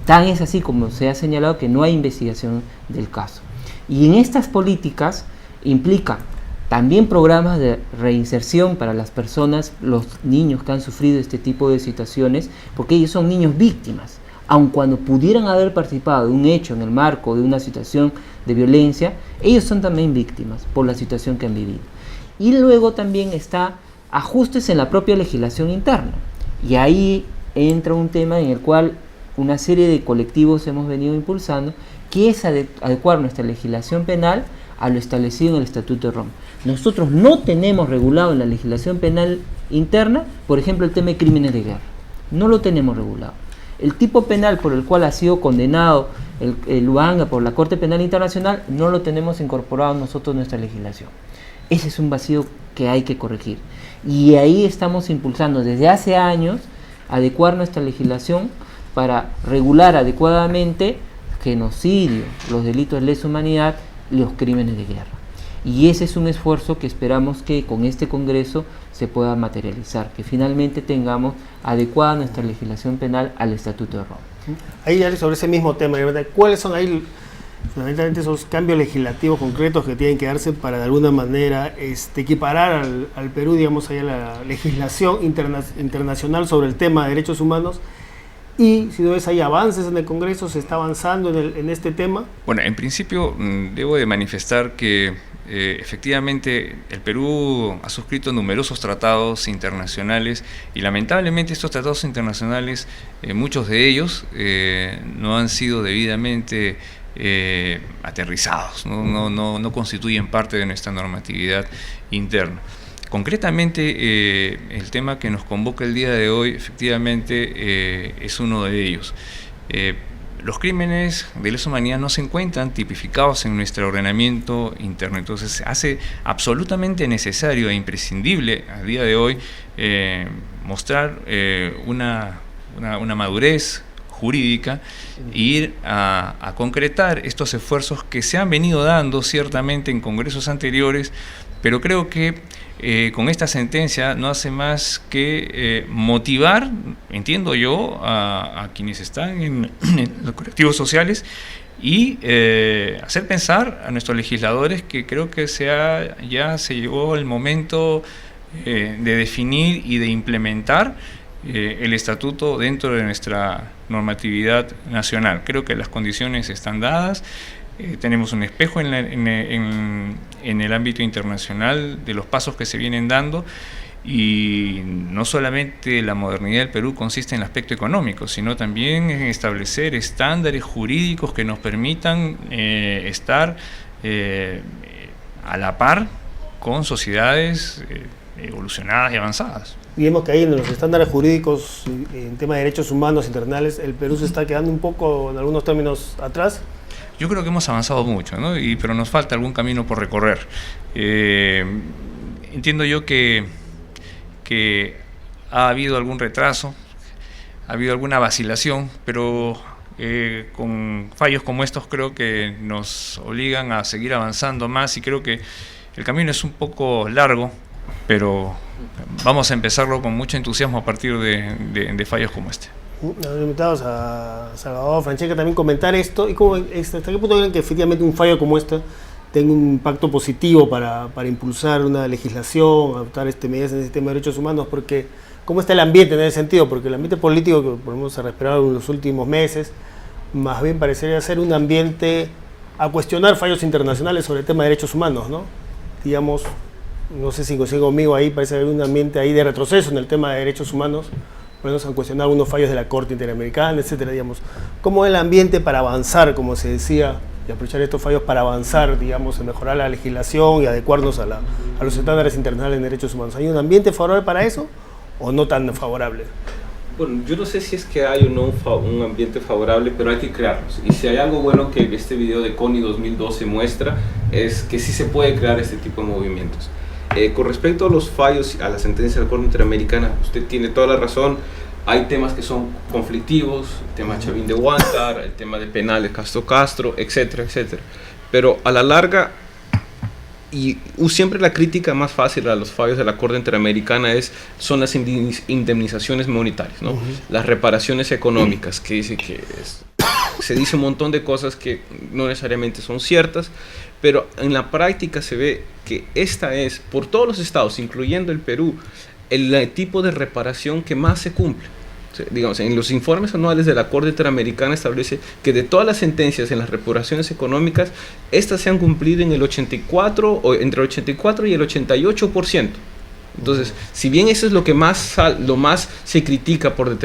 Tan es así como se ha señalado que no hay investigación del caso. Y en estas políticas implica también programas de reinserción para las personas, los niños que han sufrido este tipo de situaciones, porque ellos son niños víctimas. Aun cuando pudieran haber participado de un hecho en el marco de una situación de violencia, ellos son también víctimas por la situación que han vivido. Y luego también está ajustes en la propia legislación interna. Y ahí entra un tema en el cual una serie de colectivos hemos venido impulsando, que es adecuar nuestra legislación penal a lo establecido en el Estatuto de Roma. Nosotros no tenemos regulado en la legislación penal interna, por ejemplo, el tema de crímenes de guerra. No lo tenemos regulado. El tipo penal por el cual ha sido condenado el Lubanga por la Corte Penal Internacional no lo tenemos incorporado nosotros en nuestra legislación. Ese es un vacío que hay que corregir. Y ahí estamos impulsando desde hace años adecuar nuestra legislación para regular adecuadamente genocidio, los delitos de lesa humanidad y los crímenes de guerra. Y ese es un esfuerzo que esperamos que con este Congreso se pueda materializar, que finalmente tengamos adecuada nuestra legislación penal al Estatuto de Roma. Ahí, sobre ese mismo tema, ¿cuáles son ahí fundamentalmente esos cambios legislativos concretos que tienen que darse para de alguna manera equiparar al Perú, digamos, ahí a la legislación internacional sobre el tema de derechos humanos? Y si no ves, hay avances en el Congreso, se está avanzando en este tema. Bueno, en principio debo de manifestar que efectivamente el Perú ha suscrito numerosos tratados internacionales y lamentablemente estos tratados internacionales, muchos de ellos no han sido debidamente aterrizados, no constituyen parte de nuestra normatividad interna. Concretamente, el tema que nos convoca el día de hoy efectivamente es uno de ellos. Los crímenes de lesa humanidad no se encuentran tipificados en nuestro ordenamiento interno, entonces hace absolutamente necesario e imprescindible a día de hoy mostrar una madurez jurídica e ir a concretar estos esfuerzos que se han venido dando ciertamente en congresos anteriores, pero creo que con esta sentencia no hace más que motivar, entiendo yo, a quienes están en los colectivos sociales y hacer pensar a nuestros legisladores que creo que ya se llegó el momento de definir y de implementar el estatuto dentro de nuestra normatividad nacional. Creo que las condiciones están dadas. Tenemos un espejo en el ámbito internacional de los pasos que se vienen dando, y no solamente la modernidad del Perú consiste en el aspecto económico, sino también en establecer estándares jurídicos que nos permitan estar a la par con sociedades evolucionadas y avanzadas. Digamos que ahí en los estándares jurídicos en tema de derechos humanos internacionales, el Perú se está quedando un poco en algunos términos atrás. Yo creo que hemos avanzado mucho, ¿no? Pero nos falta algún camino por recorrer. Entiendo yo que ha habido algún retraso, ha habido alguna vacilación, pero con fallos como estos creo que nos obligan a seguir avanzando más, y creo que el camino es un poco largo, pero vamos a empezarlo con mucho entusiasmo a partir de fallos como este. Nos invitamos a Salvador, Francesca, también comentar esto y cómo, hasta qué punto creen que efectivamente un fallo como este tenga un impacto positivo para impulsar una legislación, adoptar medidas en el sistema de derechos humanos, porque cómo está el ambiente en ese sentido, porque el ambiente político que por lo menos se ha respirado en los últimos meses, más bien parecería ser un ambiente a cuestionar fallos internacionales sobre el tema de derechos humanos, ¿no? Digamos, no sé si consigo conmigo ahí, parece haber un ambiente ahí de retroceso en el tema de derechos humanos. Han cuestionado algunos fallos de la Corte Interamericana, etcétera, digamos. ¿Cómo es el ambiente para avanzar, como se decía, y aprovechar estos fallos para avanzar, digamos, en mejorar la legislación y adecuarnos a los estándares internacionales en derechos humanos? ¿Hay un ambiente favorable para eso o no tan favorable? Bueno, yo no sé si es que hay o no un ambiente favorable, pero hay que crearlos. Y si hay algo bueno que este video de CONI 2012 muestra, es que sí se puede crear este tipo de movimientos. Con respecto a los fallos, a la sentencia de la Corte Interamericana, usted tiene toda la razón. Hay temas que son conflictivos, el tema de Chavín de Huántar, el tema de penales Castro, etcétera, etcétera. Pero a la larga, y siempre la crítica más fácil a los fallos de la Corte Interamericana son las indemnizaciones monetarias, ¿no? Las reparaciones económicas, que dice que se dice un montón de cosas que no necesariamente son ciertas, pero en la práctica se ve que esta es, por todos los estados, incluyendo el Perú, el tipo de reparación que más se cumple. O sea, digamos, en los informes anuales de la Corte Interamericana establece que de todas las sentencias en las reparaciones económicas, estas se han cumplido en el 84, o entre el 84 y el 88%. Entonces, si bien eso es lo que más se critica por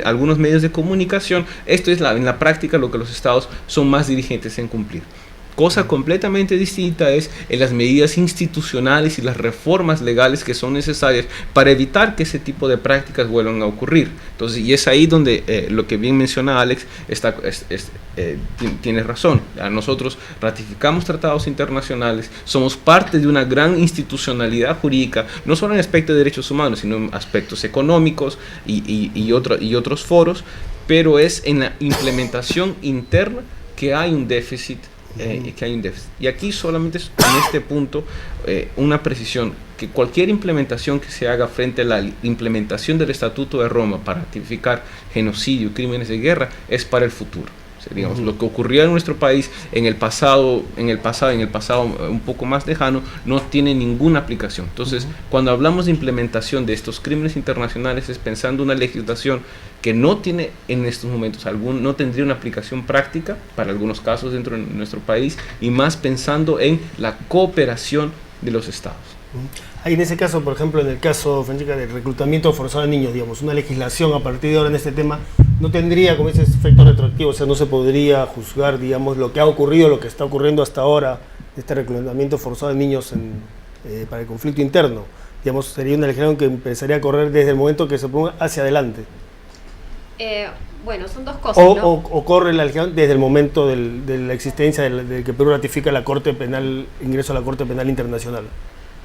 algunos medios de comunicación, esto es en la práctica lo que los estados son más diligentes en cumplir. Cosa completamente distinta es en las medidas institucionales y las reformas legales que son necesarias para evitar que ese tipo de prácticas vuelvan a ocurrir. Entonces, y es ahí donde lo que bien menciona Alex tiene razón. Nosotros ratificamos tratados internacionales, somos parte de una gran institucionalidad jurídica, no solo en aspectos de derechos humanos, sino en aspectos económicos y otros foros, pero es en la implementación interna que hay un déficit. Y aquí solamente es en este punto una precisión, que cualquier implementación que se haga frente a la implementación del Estatuto de Roma para tipificar genocidio y crímenes de guerra es para el futuro. O sea, digamos, lo que ocurrió en nuestro país en el pasado un poco más lejano no tiene ninguna aplicación. Entonces, cuando hablamos de implementación de estos crímenes internacionales es pensando una legislación que no tiene en estos momentos no tendría una aplicación práctica para algunos casos dentro de nuestro país, y más pensando en la cooperación de los estados. Ahí en ese caso, por ejemplo, en el caso, Francesca, del reclutamiento forzado de niños, digamos, una legislación a partir de ahora en este tema no tendría como ese efecto retroactivo, o sea, no se podría juzgar, digamos, lo que ha ocurrido, lo que está ocurriendo hasta ahora, este reclutamiento forzado de niños para el conflicto interno. Digamos, sería una legislación que empezaría a correr desde el momento que se ponga hacia adelante. Bueno, son dos cosas, ¿no? O corre la legislación desde el momento de la existencia de que Perú ratifica la Corte Penal, ingreso a la Corte Penal Internacional.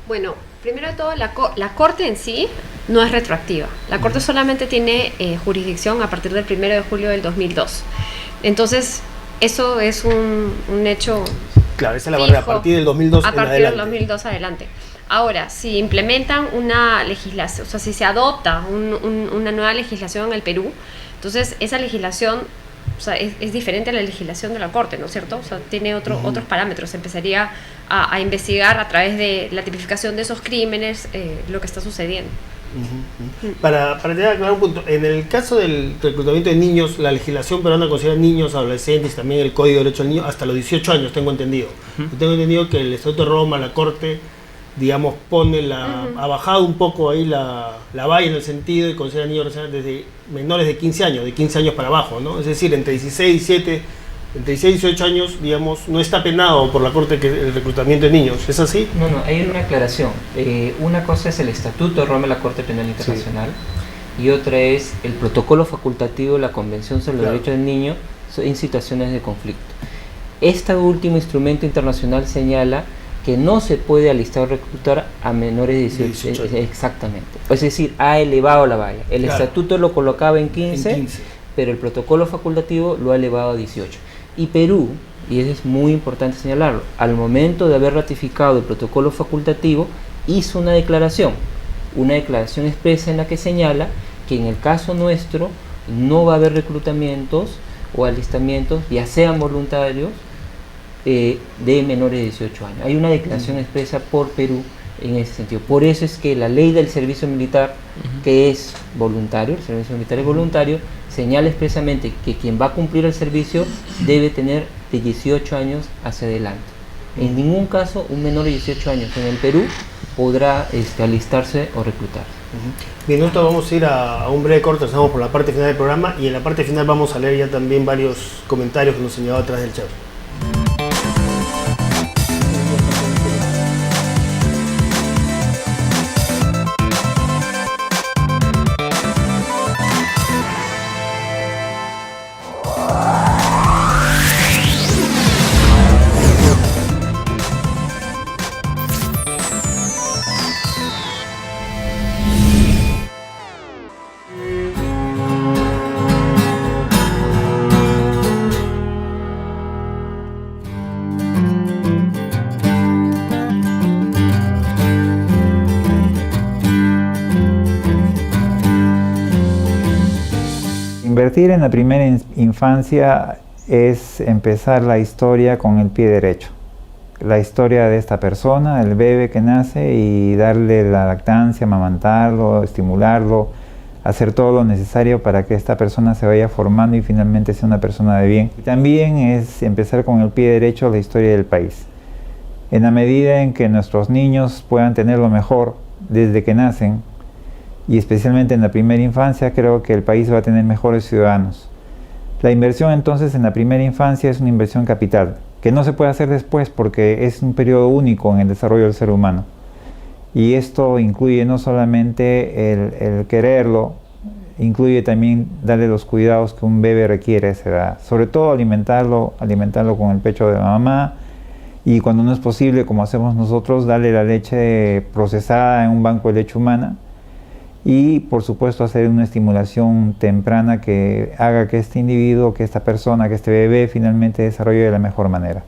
Bueno, primero de todo, la Corte en sí no es retroactiva. La Corte solamente tiene jurisdicción a partir del 1 de julio del 2002. Entonces, eso es un hecho. Claro, esa es la barrera, a partir del 2002 a en partir adelante. del 2002 adelante. Ahora, si implementan una legislación, o sea, si se adopta una nueva legislación en el Perú, entonces esa legislación, o sea, es diferente a la legislación de la Corte, ¿no es cierto? O sea, tiene otros parámetros. Se empezaría a investigar a través de la tipificación de esos crímenes lo que está sucediendo. Para aclarar un punto, en el caso del reclutamiento de niños, la legislación peruana considera niños, adolescentes, también el Código de Derecho del Niño, hasta los 18 años, tengo entendido. Tengo entendido que el Estatuto de Roma, la Corte, digamos, pone ha bajado un poco ahí la valla en el sentido y considera niños desde menores de 15 años para abajo, ¿no? Es decir, entre 16 y 18 años, digamos, no está penado por la Corte el reclutamiento de niños, ¿es así? No, hay una aclaración. Una cosa es el Estatuto de Roma de la Corte Penal Internacional, y otra es el protocolo facultativo de la Convención sobre los Derechos del Niño en situaciones de conflicto. Este último instrumento internacional señala que no se puede alistar o reclutar a menores de 18 años. Exactamente. Es decir, ha elevado la valla. El estatuto lo colocaba en 15, pero el protocolo facultativo lo ha elevado a 18. Y Perú, y eso es muy importante señalarlo, al momento de haber ratificado el protocolo facultativo, hizo una declaración expresa en la que señala que en el caso nuestro no va a haber reclutamientos o alistamientos, ya sean voluntarios, de menores de 18 años. Hay una declaración expresa por Perú en ese sentido. Por eso es que la ley del servicio militar, que es voluntario, el servicio militar es voluntario, señala expresamente que quien va a cumplir el servicio debe tener de 18 años hacia adelante. En ningún caso un menor de 18 años en el Perú podrá alistarse o reclutarse. Bien, nosotros vamos a ir a un breve corte, estamos por la parte final del programa, y en la parte final vamos a leer ya también varios comentarios que nos han llegado atrás del chat. Invertir en la primera infancia es empezar la historia con el pie derecho. La historia de esta persona, el bebé que nace, y darle la lactancia, amamantarlo, estimularlo, hacer todo lo necesario para que esta persona se vaya formando y finalmente sea una persona de bien. También es empezar con el pie derecho la historia del país. En la medida en que nuestros niños puedan tener lo mejor desde que nacen, y especialmente en la primera infancia, creo que el país va a tener mejores ciudadanos. La inversión entonces en la primera infancia es una inversión capital, que no se puede hacer después porque es un periodo único en el desarrollo del ser humano. Y esto incluye no solamente el quererlo, incluye también darle los cuidados que un bebé requiere a esa edad. Sobre todo alimentarlo con el pecho de la mamá, y cuando no es posible, como hacemos nosotros, darle la leche procesada en un banco de leche humana. Y por supuesto hacer una estimulación temprana que haga que este individuo, que esta persona, que este bebé finalmente desarrolle de la mejor manera.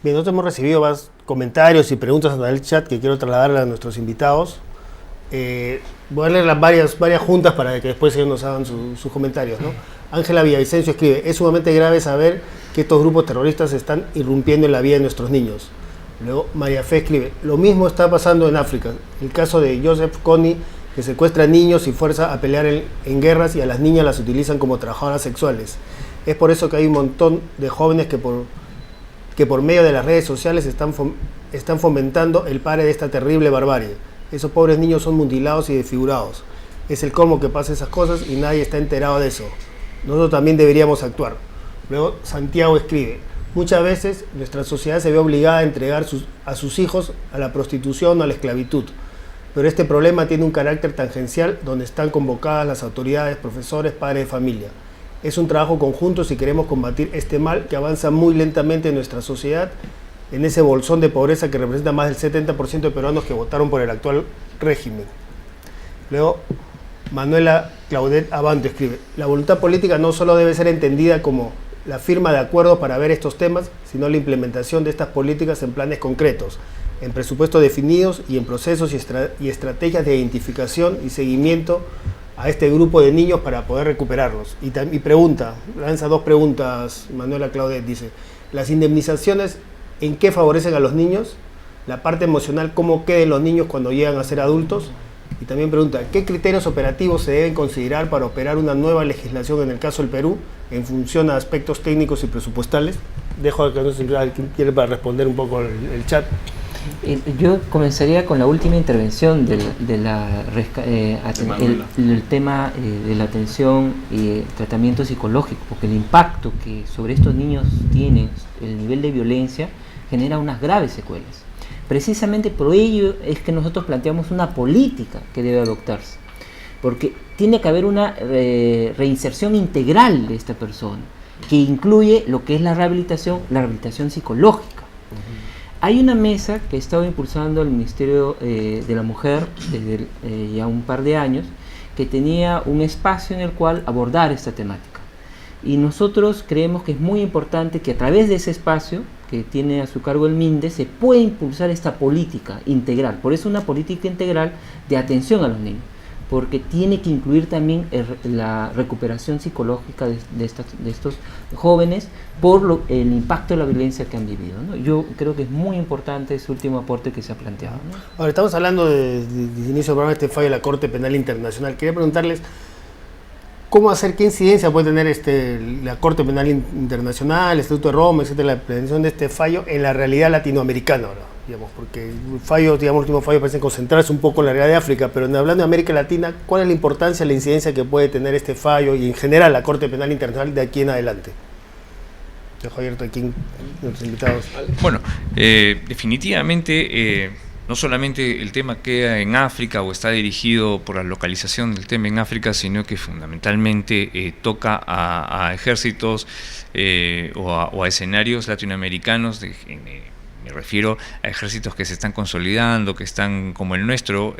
Bien, nosotros hemos recibido más comentarios y preguntas en el chat que quiero trasladar a nuestros invitados. Voy a leer las varias juntas para que después ellos nos hagan sus comentarios, ¿no? Ángela Villavicencio escribe: es sumamente grave saber que estos grupos terroristas están irrumpiendo en la vida de nuestros niños. Luego María Fe escribe: lo mismo está pasando en África. El caso de Joseph Kony, que secuestra niños y fuerza a pelear en guerras, y a las niñas las utilizan como trabajadoras sexuales. Es por eso que hay un montón de jóvenes que por medio de las redes sociales están fomentando el padre de esta terrible barbarie. Esos pobres niños son mutilados y desfigurados. Es el colmo que pasa esas cosas y nadie está enterado de eso. Nosotros también deberíamos actuar. Luego Santiago escribe: muchas veces nuestra sociedad se ve obligada a entregar a sus hijos a la prostitución o a la esclavitud. Pero este problema tiene un carácter tangencial donde están convocadas las autoridades, profesores, padres de familia. Es un trabajo conjunto si queremos combatir este mal que avanza muy lentamente en nuestra sociedad, en ese bolsón de pobreza que representa más del 70% de peruanos que votaron por el actual régimen. Luego, Manuela Claudet Abanto escribe: la voluntad política no solo debe ser entendida como la firma de acuerdos para ver estos temas, sino la implementación de estas políticas en planes concretos, en presupuestos definidos y en procesos y estrategias de identificación y seguimiento a este grupo de niños para poder recuperarlos. Y lanza dos preguntas Manuela Claudet, dice: ¿las indemnizaciones en qué favorecen a los niños? La parte emocional, ¿cómo quedan los niños cuando llegan a ser adultos? Y también pregunta: ¿qué criterios operativos se deben considerar para operar una nueva legislación en el caso del Perú en función a aspectos técnicos y presupuestales? Dejo a quien quiere para responder un poco el chat. Yo comenzaría con la última intervención del tema de la atención y tratamiento psicológico, porque el impacto que sobre estos niños tiene el nivel de violencia genera unas graves secuelas. Precisamente por ello es que nosotros planteamos una política que debe adoptarse, porque tiene que haber una reinserción integral de esta persona, que incluye lo que es la rehabilitación psicológica. Hay una mesa que ha estado impulsando el Ministerio de la Mujer desde ya un par de años, que tenía un espacio en el cual abordar esta temática. Y nosotros creemos que es muy importante que a través de ese espacio, que tiene a su cargo el MINDE, se pueda impulsar esta política integral. Por eso una política integral de atención a los niños, porque tiene que incluir también la recuperación psicológica de estos jóvenes por el impacto de la violencia que han vivido, ¿no? Yo creo que es muy importante ese último aporte que se ha planteado, ¿no? Ahora, estamos hablando desde el inicio del programa de este fallo de la Corte Penal Internacional. Quería preguntarles: ¿qué incidencia puede tener la Corte Penal Internacional, el Estatuto de Roma, etcétera, la prevención de este fallo en la realidad latinoamericana ahora? Digamos, porque el último fallo parece concentrarse un poco en la realidad de África, pero hablando de América Latina, ¿cuál es la importancia, la incidencia que puede tener este fallo y en general la Corte Penal Internacional de aquí en adelante? Dejo abierto aquí a los invitados. Bueno, definitivamente no solamente el tema queda en África o está dirigido por la localización del tema en África, sino que fundamentalmente toca a ejércitos o a escenarios latinoamericanos. Me refiero a ejércitos que se están consolidando, que están como el nuestro.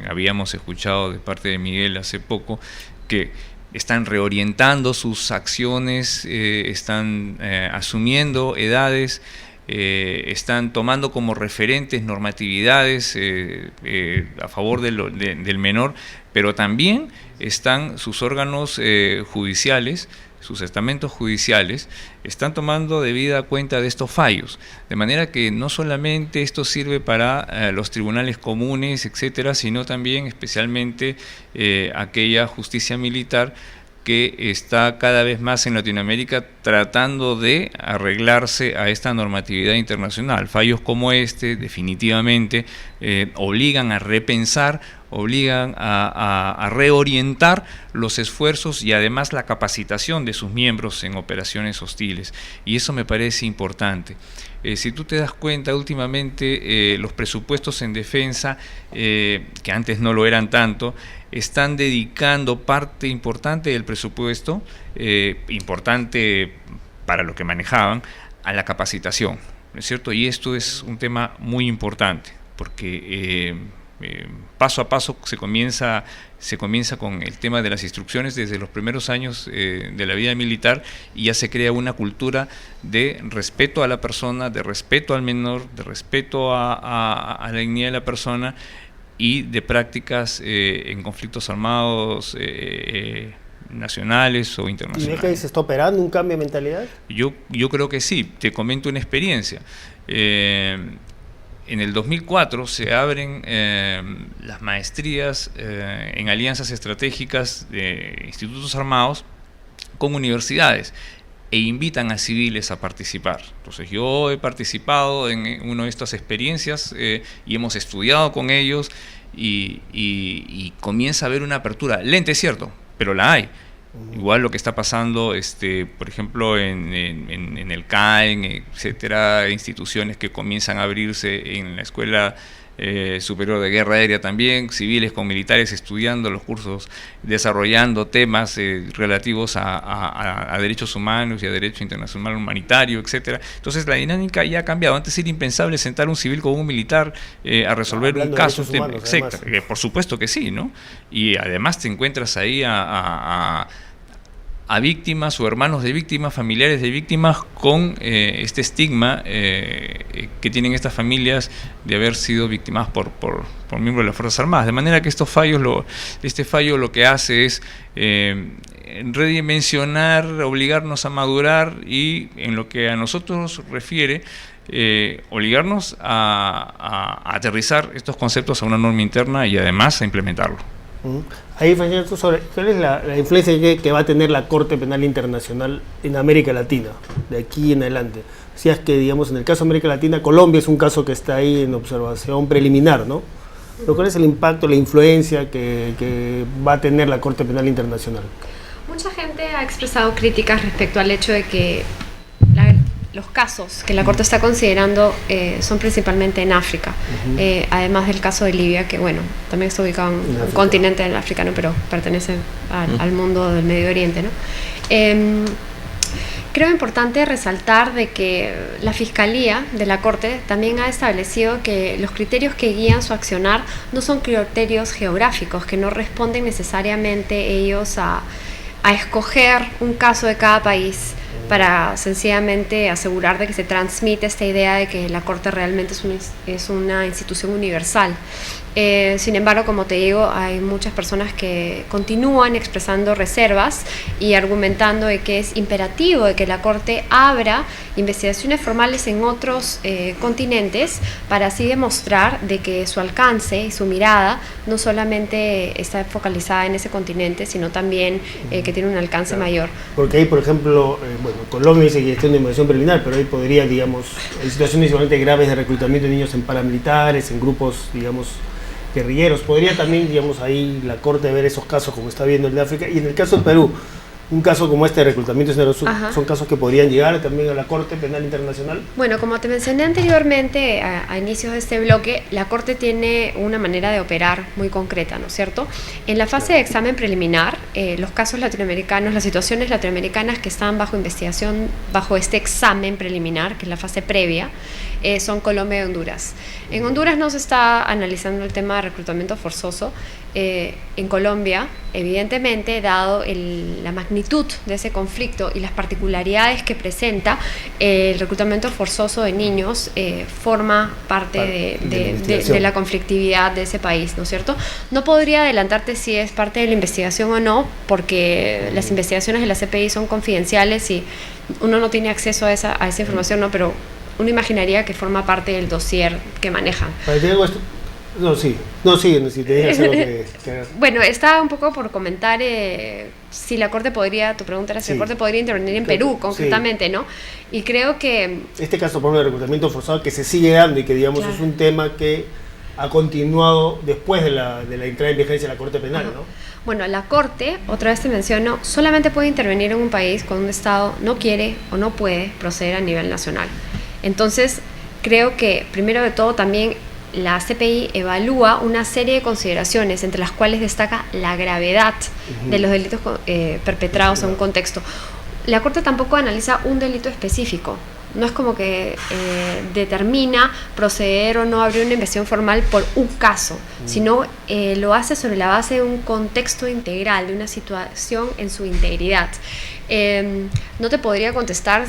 Habíamos escuchado de parte de Miguel hace poco que están reorientando sus acciones, están asumiendo edades, están tomando como referentes normatividades a favor del menor, pero también están sus órganos judiciales, sus estamentos judiciales, están tomando debida cuenta de estos fallos, de manera que no solamente esto sirve para los tribunales comunes, etcétera, sino también especialmente aquella justicia militar que está cada vez más en Latinoamérica tratando de arreglarse a esta normatividad internacional. Fallos como este definitivamente obligan a repensar, obligan a reorientar los esfuerzos y además la capacitación de sus miembros en operaciones hostiles, y eso me parece importante. Si tú te das cuenta, últimamente los presupuestos en defensa, que antes no lo eran tanto, están dedicando parte importante del presupuesto, importante para lo que manejaban, a la capacitación, ¿no es cierto? Y esto es un tema muy importante, porque paso a paso se comienza con el tema de las instrucciones desde los primeros años de la vida militar, y ya se crea una cultura de respeto a la persona, de respeto al menor, de respeto a la dignidad de la persona, y de prácticas en conflictos armados nacionales o internacionales. ¿Y ves que se está operando un cambio de mentalidad? Yo creo que sí. Te comento una experiencia. En el 2004 se abren las maestrías en alianzas estratégicas de institutos armados con universidades e invitan a civiles a participar. Entonces yo he participado en una de estas experiencias y hemos estudiado con ellos y comienza a haber una apertura. Lenta, es cierto, pero la hay. Igual lo que está pasando, por ejemplo, en el CAEN, etcétera, instituciones que comienzan a abrirse en la Escuela Superior de Guerra Aérea también, civiles con militares estudiando los cursos, desarrollando temas relativos a derechos humanos y a derecho internacional humanitario, etcétera. Entonces la dinámica ya ha cambiado. Antes era impensable sentar un civil con un militar a resolver un caso. Exacto, por supuesto que sí, ¿no? Y además te encuentras ahí a víctimas o hermanos de víctimas, familiares de víctimas con este estigma que tienen estas familias de haber sido víctimas por miembros de las Fuerzas Armadas. De manera que este fallo lo que hace es redimensionar, obligarnos a madurar y en lo que a nosotros refiere, obligarnos a aterrizar estos conceptos a una norma interna y además a implementarlo. Ahí, Francisco, ¿cuál es la influencia que va a tener la Corte Penal Internacional en América Latina, de aquí en adelante? Decías que, digamos, en el caso de América Latina, Colombia es un caso que está ahí en observación preliminar, ¿no? Pero ¿cuál es el impacto, la influencia que va a tener la Corte Penal Internacional? Mucha gente ha expresado críticas respecto al hecho de que los casos que la Corte está considerando son principalmente en África, además del caso de Libia, que bueno, también está ubicado en un continente africano, pero pertenece al mundo del Medio Oriente, ¿no? Creo importante resaltar de que la Fiscalía de la Corte también ha establecido que los criterios que guían su accionar no son criterios geográficos, que no responden necesariamente ellos a escoger un caso de cada país para sencillamente asegurar de que se transmite esta idea de que la Corte realmente es una institución universal. Sin embargo, como te digo, hay muchas personas que continúan expresando reservas y argumentando de que es imperativo de que la Corte abra investigaciones formales en otros continentes para así demostrar de que su alcance y su mirada no solamente está focalizada en ese continente, sino también que tiene un alcance mayor. Porque ahí, por ejemplo, Colombia dice que está en una investigación preliminar, pero ahí podría, digamos, hay situaciones igualmente graves de reclutamiento de niños en paramilitares, en grupos, digamos, guerrilleros. Podría también, digamos, ahí la Corte ver esos casos como está viendo el de África. Y en el caso del Perú, un caso como este de reclutamiento son casos que podrían llegar también a la Corte Penal Internacional. Bueno, como te mencioné anteriormente, a inicios de este bloque, la Corte tiene una manera de operar muy concreta, ¿no es cierto? En la fase de examen preliminar, los casos latinoamericanos, las situaciones latinoamericanas que están bajo investigación, bajo este examen preliminar, que es la fase previa, son Colombia y Honduras. En Honduras no se está analizando el tema de reclutamiento forzoso. En Colombia, evidentemente, dado la magnitud de ese conflicto y las particularidades que presenta, el reclutamiento forzoso de niños forma parte de la conflictividad de ese país, ¿no es cierto? No podría adelantarte si es parte de la investigación o no, porque las investigaciones de la CPI son confidenciales y uno no tiene acceso a esa información, ¿no? Pero uno imaginaría que forma parte del dossier que manejan. Si te digas algo que... Bueno, estaba un poco por comentar si la Corte podría, tu pregunta era si la Corte podría intervenir en Perú, concretamente, ¿no? Y creo que... Este caso, por ejemplo, de reclutamiento forzado que se sigue dando y que, digamos, es un tema que ha continuado después de la entrada en vigencia de la Corte Penal, ¿no? Bueno, la Corte, otra vez te menciono, solamente puede intervenir en un país cuando un Estado no quiere o no puede proceder a nivel nacional. Entonces, creo que, primero de todo, también la CPI evalúa una serie de consideraciones, entre las cuales destaca la gravedad de los delitos perpetrados en un contexto. La Corte tampoco analiza un delito específico. No es como que determina proceder o no abrir una investigación formal por un caso, sino lo hace sobre la base de un contexto integral, de una situación en su integridad. No te podría contestar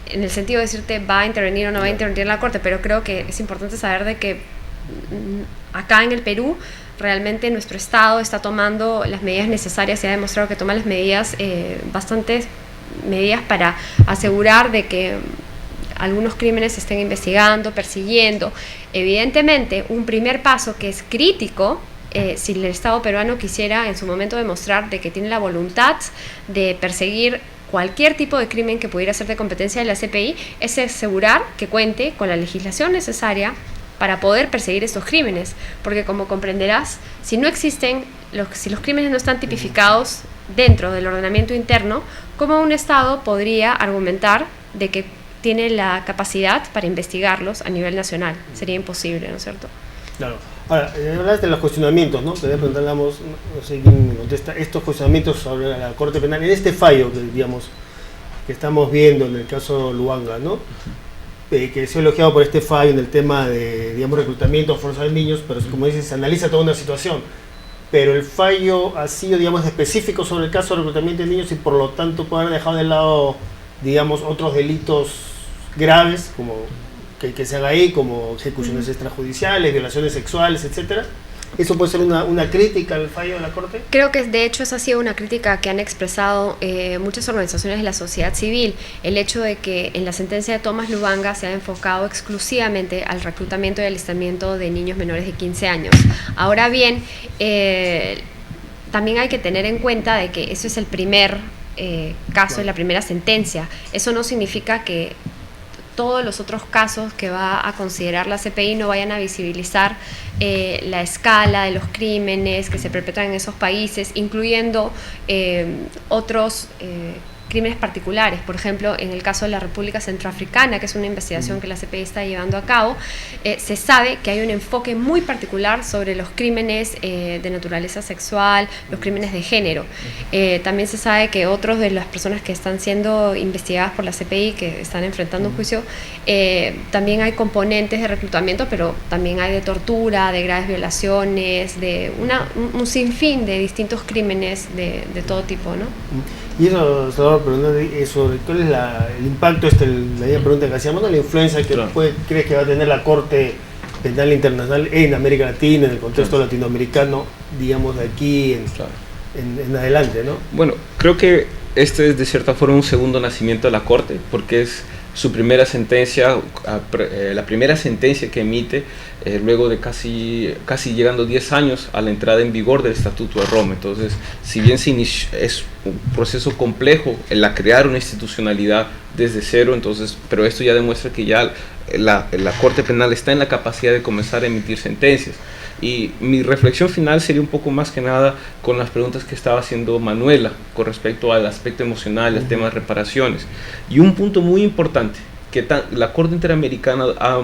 en el sentido de decirte va a intervenir o no va a intervenir en la Corte, pero creo que es importante saber de que acá en el Perú, realmente nuestro Estado está tomando las medidas necesarias, se ha demostrado que toma las medidas, bastantes medidas para asegurar de que algunos crímenes se estén investigando, persiguiendo. Evidentemente, un primer paso que es crítico, si el Estado peruano quisiera en su momento demostrar de que tiene la voluntad de perseguir cualquier tipo de crimen que pudiera ser de competencia de la CPI, es asegurar que cuente con la legislación necesaria para poder perseguir estos crímenes, porque como comprenderás, si no existen, si los crímenes no están tipificados dentro del ordenamiento interno, ¿cómo un Estado podría argumentar de que tiene la capacidad para investigarlos a nivel nacional? Sería imposible, ¿no es cierto? Claro. Ahora, hablas de los cuestionamientos, ¿no? Te voy a preguntar, digamos, no sé quién me contesta, estos cuestionamientos sobre la Corte Penal, en este fallo que, digamos, que estamos viendo en el caso Lubanga, ¿no? Que se ha elogiado por este fallo en el tema de, digamos, reclutamiento forzado de niños, pero como dices, se analiza toda una situación. Pero el fallo ha sido, digamos, específico sobre el caso de reclutamiento de niños y por lo tanto puede haber dejado de lado, digamos, otros delitos graves, como que se haga ahí, como ejecuciones extrajudiciales, violaciones sexuales, etcétera. ¿Eso puede ser una crítica al fallo de la Corte? Creo que de hecho esa ha sido una crítica que han expresado muchas organizaciones de la sociedad civil, el hecho de que en la sentencia de Tomás Lubanga se ha enfocado exclusivamente al reclutamiento y alistamiento de niños menores de 15 años. Ahora bien, también hay que tener en cuenta de que eso es el primer caso, la primera sentencia. Eso no significa que todos los otros casos que va a considerar la CPI no vayan a visibilizar la escala de los crímenes que se perpetran en esos países, incluyendo otros crímenes particulares. Por ejemplo, en el caso de la República Centroafricana, que es una investigación que la CPI está llevando a cabo, se sabe que hay un enfoque muy particular sobre los crímenes de naturaleza sexual, los crímenes de género. También se sabe que otros de las personas que están siendo investigadas por la CPI, que están enfrentando un juicio, también hay componentes de reclutamiento, pero también hay de tortura, de graves violaciones, de un sinfín de distintos crímenes de todo tipo, ¿no? Y eso, Salvador, sobre cuál es el impacto, la pregunta que hacíamos, ¿no? La influencia que crees que va a tener la Corte Penal Internacional en América Latina, en el contexto latinoamericano, digamos, de aquí en adelante, ¿no? Bueno, creo que este es de cierta forma un segundo nacimiento de la Corte, porque es su primera sentencia, la primera sentencia que emite luego de casi llegando 10 años a la entrada en vigor del Estatuto de Roma. Entonces, si bien es un proceso complejo el crear una institucionalidad desde cero, entonces, pero esto ya demuestra que ya la Corte Penal está en la capacidad de comenzar a emitir sentencias. Y mi reflexión final sería un poco más que nada con las preguntas que estaba haciendo Manuela con respecto al aspecto emocional, el tema de reparaciones. Y un punto muy importante que la Corte Interamericana ha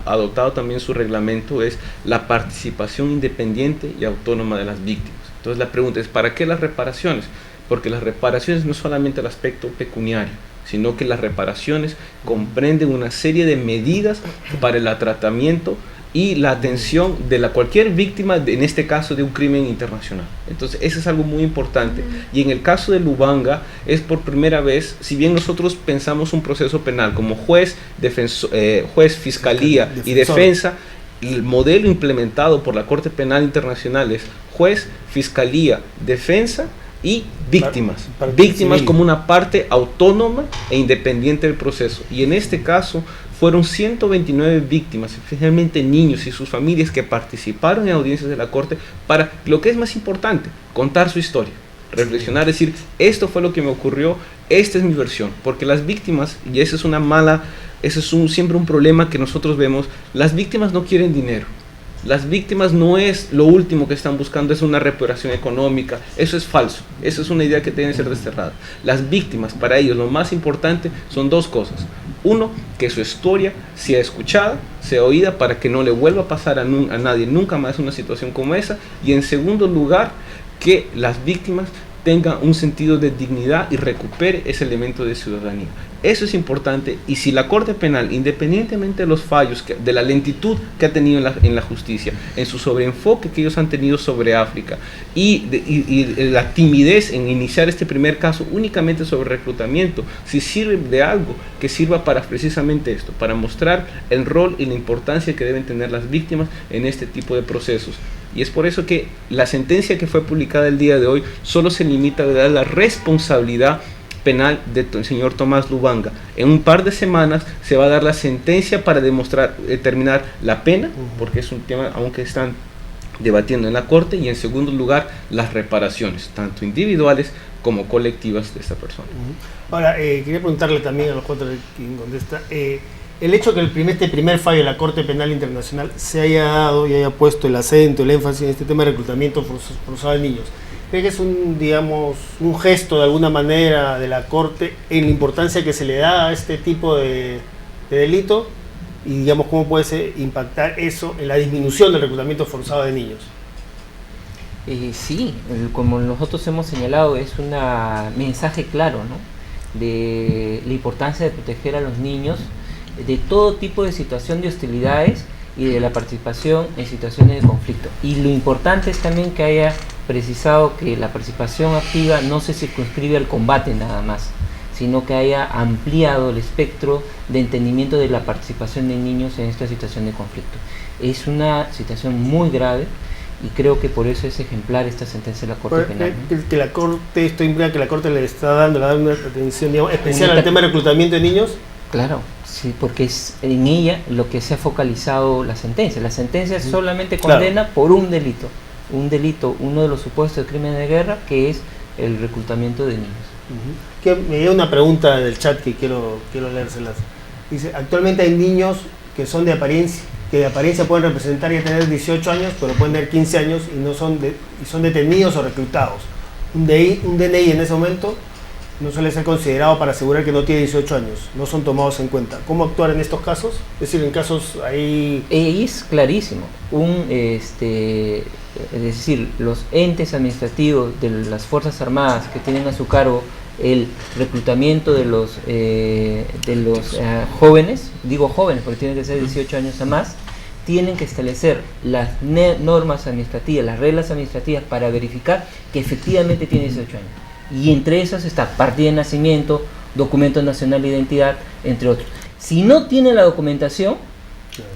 adoptado también su reglamento es la participación independiente y autónoma de las víctimas. Entonces la pregunta es, ¿para qué las reparaciones? Porque las reparaciones no es solamente el aspecto pecuniario, sino que las reparaciones comprenden una serie de medidas para el tratamiento y la atención de cualquier víctima, en este caso de un crimen internacional. Entonces eso es algo muy importante. Y en el caso de Lubanga es por primera vez, si bien nosotros pensamos un proceso penal como juez, fiscalía y defensa, el modelo implementado por la Corte Penal Internacional es juez, fiscalía, defensa y víctimas. Víctimas como una parte autónoma e independiente del proceso. Y en este caso fueron 129 víctimas, especialmente niños y sus familias, que participaron en audiencias de la Corte para, lo que es más importante, contar su historia, reflexionar, decir, esto fue lo que me ocurrió, esta es mi versión. Porque las víctimas, y ese es siempre un problema que nosotros vemos, las víctimas no quieren dinero. Las víctimas no es lo último que están buscando, es una reparación económica. Eso es falso, eso es una idea que tiene que ser desterrada. Las víctimas, para ellos lo más importante son dos cosas. Uno, que su historia sea escuchada, sea oída, para que no le vuelva a pasar a nadie nunca más una situación como esa. Y en segundo lugar, que las víctimas tengan un sentido de dignidad y recupere ese elemento de ciudadanía. Eso es importante, y si la Corte Penal, independientemente de los fallos, de la lentitud que ha tenido en la justicia, en su sobreenfoque que ellos han tenido sobre África, y la timidez en iniciar este primer caso únicamente sobre reclutamiento, si sirve de algo, que sirva para precisamente esto, para mostrar el rol y la importancia que deben tener las víctimas en este tipo de procesos. Y es por eso que la sentencia que fue publicada el día de hoy solo se limita a dar la responsabilidad penal del señor Tomás Lubanga. En un par de semanas se va a dar la sentencia para determinar la pena, porque es un tema aún que están debatiendo en la Corte, y en segundo lugar las reparaciones, tanto individuales como colectivas de esta persona. Ahora, quería preguntarle también a los cuatro quien contesta, el hecho que este primer fallo de la Corte Penal Internacional se haya dado y haya puesto el acento, el énfasis en este tema de reclutamiento forzado de niños, ¿cree que es un gesto de alguna manera de la Corte en la importancia que se le da a este tipo de delito? Y digamos, ¿cómo puede impactar eso en la disminución del reclutamiento forzado de niños? Sí, como nosotros hemos señalado, es un mensaje claro, ¿no?, de la importancia de proteger a los niños de todo tipo de situación de hostilidades y de la participación en situaciones de conflicto. Y lo importante es también que haya precisado que la participación activa no se circunscribe al combate nada más, sino que haya ampliado el espectro de entendimiento de la participación de niños en esta situación de conflicto. Es una situación muy grave y creo que por eso es ejemplar esta sentencia de la Corte Penal, ¿no? Que la Corte, esto implica que la Corte le está dando una atención, digamos, especial al tema de reclutamiento de niños. Claro, sí, porque es en ella lo que se ha focalizado la sentencia. La sentencia solamente condena por un delito, uno de los supuestos de crimen de guerra, que es el reclutamiento de niños. Me llega una pregunta del chat que quiero leérselas. Dice, actualmente hay niños que son de apariencia pueden representar y tener 18 años, pero pueden tener 15 años y son detenidos o reclutados. Un DNI en ese momento no suele ser considerado para asegurar que no tiene 18 años, no son tomados en cuenta. ¿Cómo actuar en estos casos? Es decir, en casos ahí... Es clarísimo. Es decir, los entes administrativos de las Fuerzas Armadas que tienen a su cargo el reclutamiento de los jóvenes, digo jóvenes porque tienen que ser 18 años a más, tienen que establecer las normas administrativas, las reglas administrativas para verificar que efectivamente tiene 18 años. Y entre esas está partida de nacimiento, documento nacional de identidad, entre otros. Si no tiene la documentación,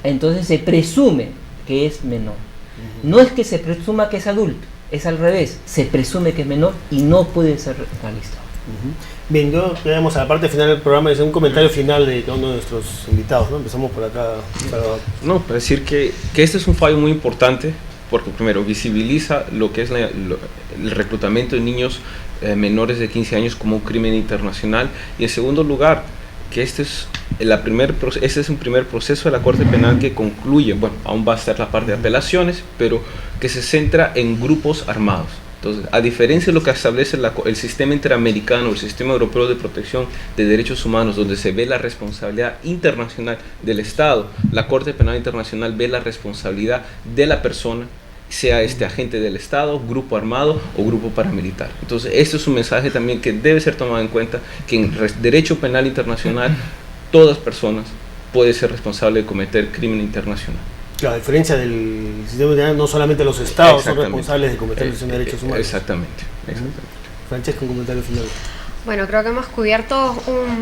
entonces se presume que es menor. No es que se presuma que es adulto, es al revés, se presume que es menor y no puede ser alistado. Bien, llegamos a la parte final del programa. Es un comentario final de cada uno de nuestros invitados, ¿no? Empezamos por acá. No, para decir que este es un fallo muy importante, porque primero visibiliza lo que es el reclutamiento de niños menores de 15 años como un crimen internacional, y en segundo lugar que este es un primer proceso de la Corte Penal que concluye, bueno, aún va a estar la parte de apelaciones, pero que se centra en grupos armados. Entonces, a diferencia de lo que establece el sistema interamericano, el sistema europeo de protección de derechos humanos, donde se ve la responsabilidad internacional del Estado, la Corte Penal Internacional ve la responsabilidad de la persona, sea agente del Estado, grupo armado o grupo paramilitar. Entonces, este es un mensaje también que debe ser tomado en cuenta, que en derecho penal internacional, todas personas pueden ser responsables de cometer crimen internacional. Claro, a diferencia del sistema internacional, no solamente los Estados son responsables de cometer violación de derechos humanos. Exactamente. Francesca, un comentario final. Bueno, creo que hemos cubierto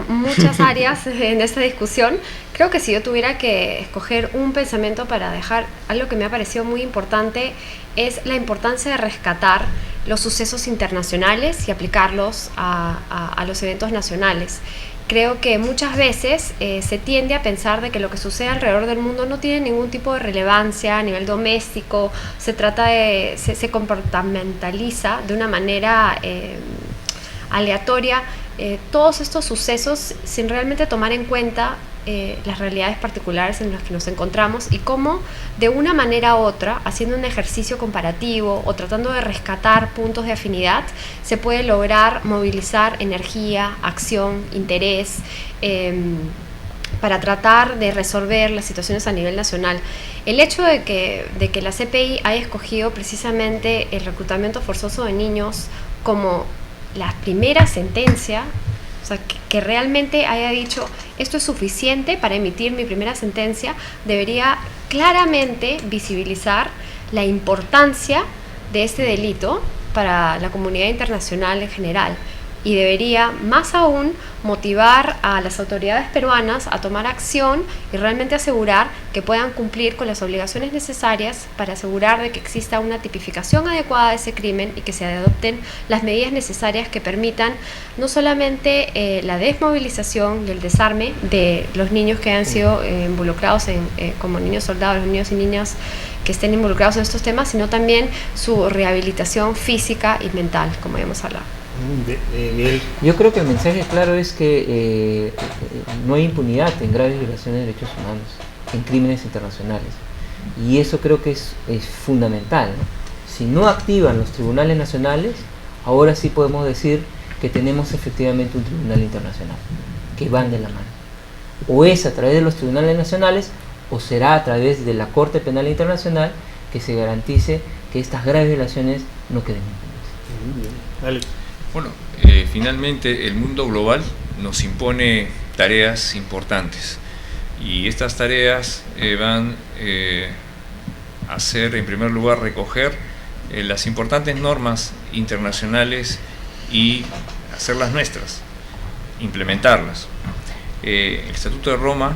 muchas áreas en esta discusión. Creo que si yo tuviera que escoger un pensamiento para dejar algo que me ha parecido muy importante, es la importancia de rescatar los sucesos internacionales y aplicarlos a los eventos nacionales. Creo que muchas veces se tiende a pensar de que lo que sucede alrededor del mundo no tiene ningún tipo de relevancia a nivel doméstico, se comportamentaliza de una manera aleatoria todos estos sucesos sin realmente tomar en cuenta las realidades particulares en las que nos encontramos, y cómo de una manera u otra, haciendo un ejercicio comparativo o tratando de rescatar puntos de afinidad, se puede lograr movilizar energía, acción, interés para tratar de resolver las situaciones a nivel nacional. El hecho de que la CPI haya escogido precisamente el reclutamiento forzoso de niños como la primera sentencia O sea, que realmente haya dicho, esto es suficiente para emitir mi primera sentencia, debería claramente visibilizar la importancia de este delito para la comunidad internacional en general. Y debería, más aún, motivar a las autoridades peruanas a tomar acción y realmente asegurar que puedan cumplir con las obligaciones necesarias para asegurar de que exista una tipificación adecuada de ese crimen y que se adopten las medidas necesarias que permitan no solamente la desmovilización y el desarme de los niños que han sido involucrados como niños soldados, los niños y niñas que estén involucrados en estos temas, sino también su rehabilitación física y mental, como ya hemos hablado. Miguel. Yo creo que el mensaje claro es que no hay impunidad en graves violaciones de derechos humanos, en crímenes internacionales. Y eso creo que es fundamental, ¿no? Si no activan los tribunales nacionales, ahora sí podemos decir que tenemos efectivamente un tribunal internacional, que van de la mano. O es a través de los tribunales nacionales, o será a través de la Corte Penal Internacional que se garantice que estas graves violaciones no queden impunes. Dale. Bueno, finalmente el mundo global nos impone tareas importantes y estas tareas van a ser, en primer lugar, recoger las importantes normas internacionales y hacerlas nuestras, implementarlas. El Estatuto de Roma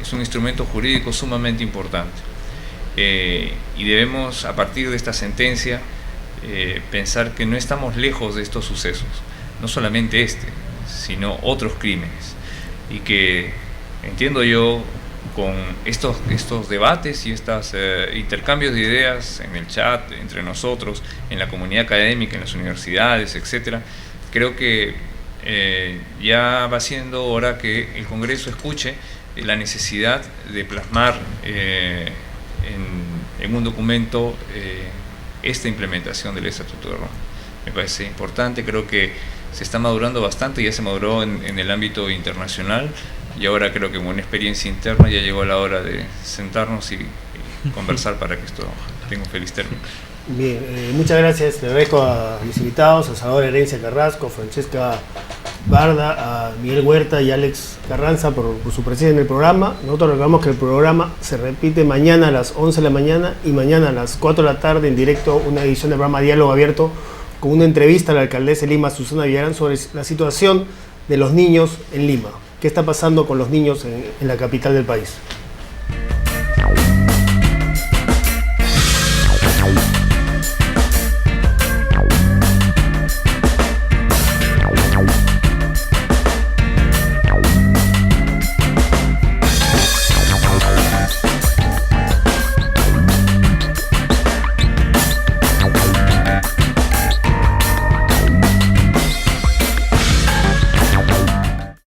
es un instrumento jurídico sumamente importante y debemos, a partir de esta sentencia, pensar que no estamos lejos de estos sucesos, no solamente sino otros crímenes, y que entiendo yo con estos debates y estos intercambios de ideas en el chat entre nosotros, en la comunidad académica, en las universidades, etcétera, creo que ya va siendo hora que el Congreso escuche la necesidad de plasmar en un documento esta implementación del Estatuto de Roma. Me parece importante, creo que se está madurando bastante, ya se maduró en el ámbito internacional y ahora creo que con una experiencia interna ya llegó la hora de sentarnos y conversar para que esto tenga un feliz término. Bien, muchas gracias. Le agradezco a mis invitados, a Salvador Herencia Carrasco, Francesca Barda, a Miguel Huerta y Alex Carranza por su presencia en el programa. Nosotros recordamos que el programa se repite mañana a las 11 de la mañana y mañana a las 4 de la tarde en directo una edición del programa Diálogo Abierto con una entrevista a la alcaldesa de Lima, Susana Villarán, sobre la situación de los niños en Lima. ¿Qué está pasando con los niños en la capital del país?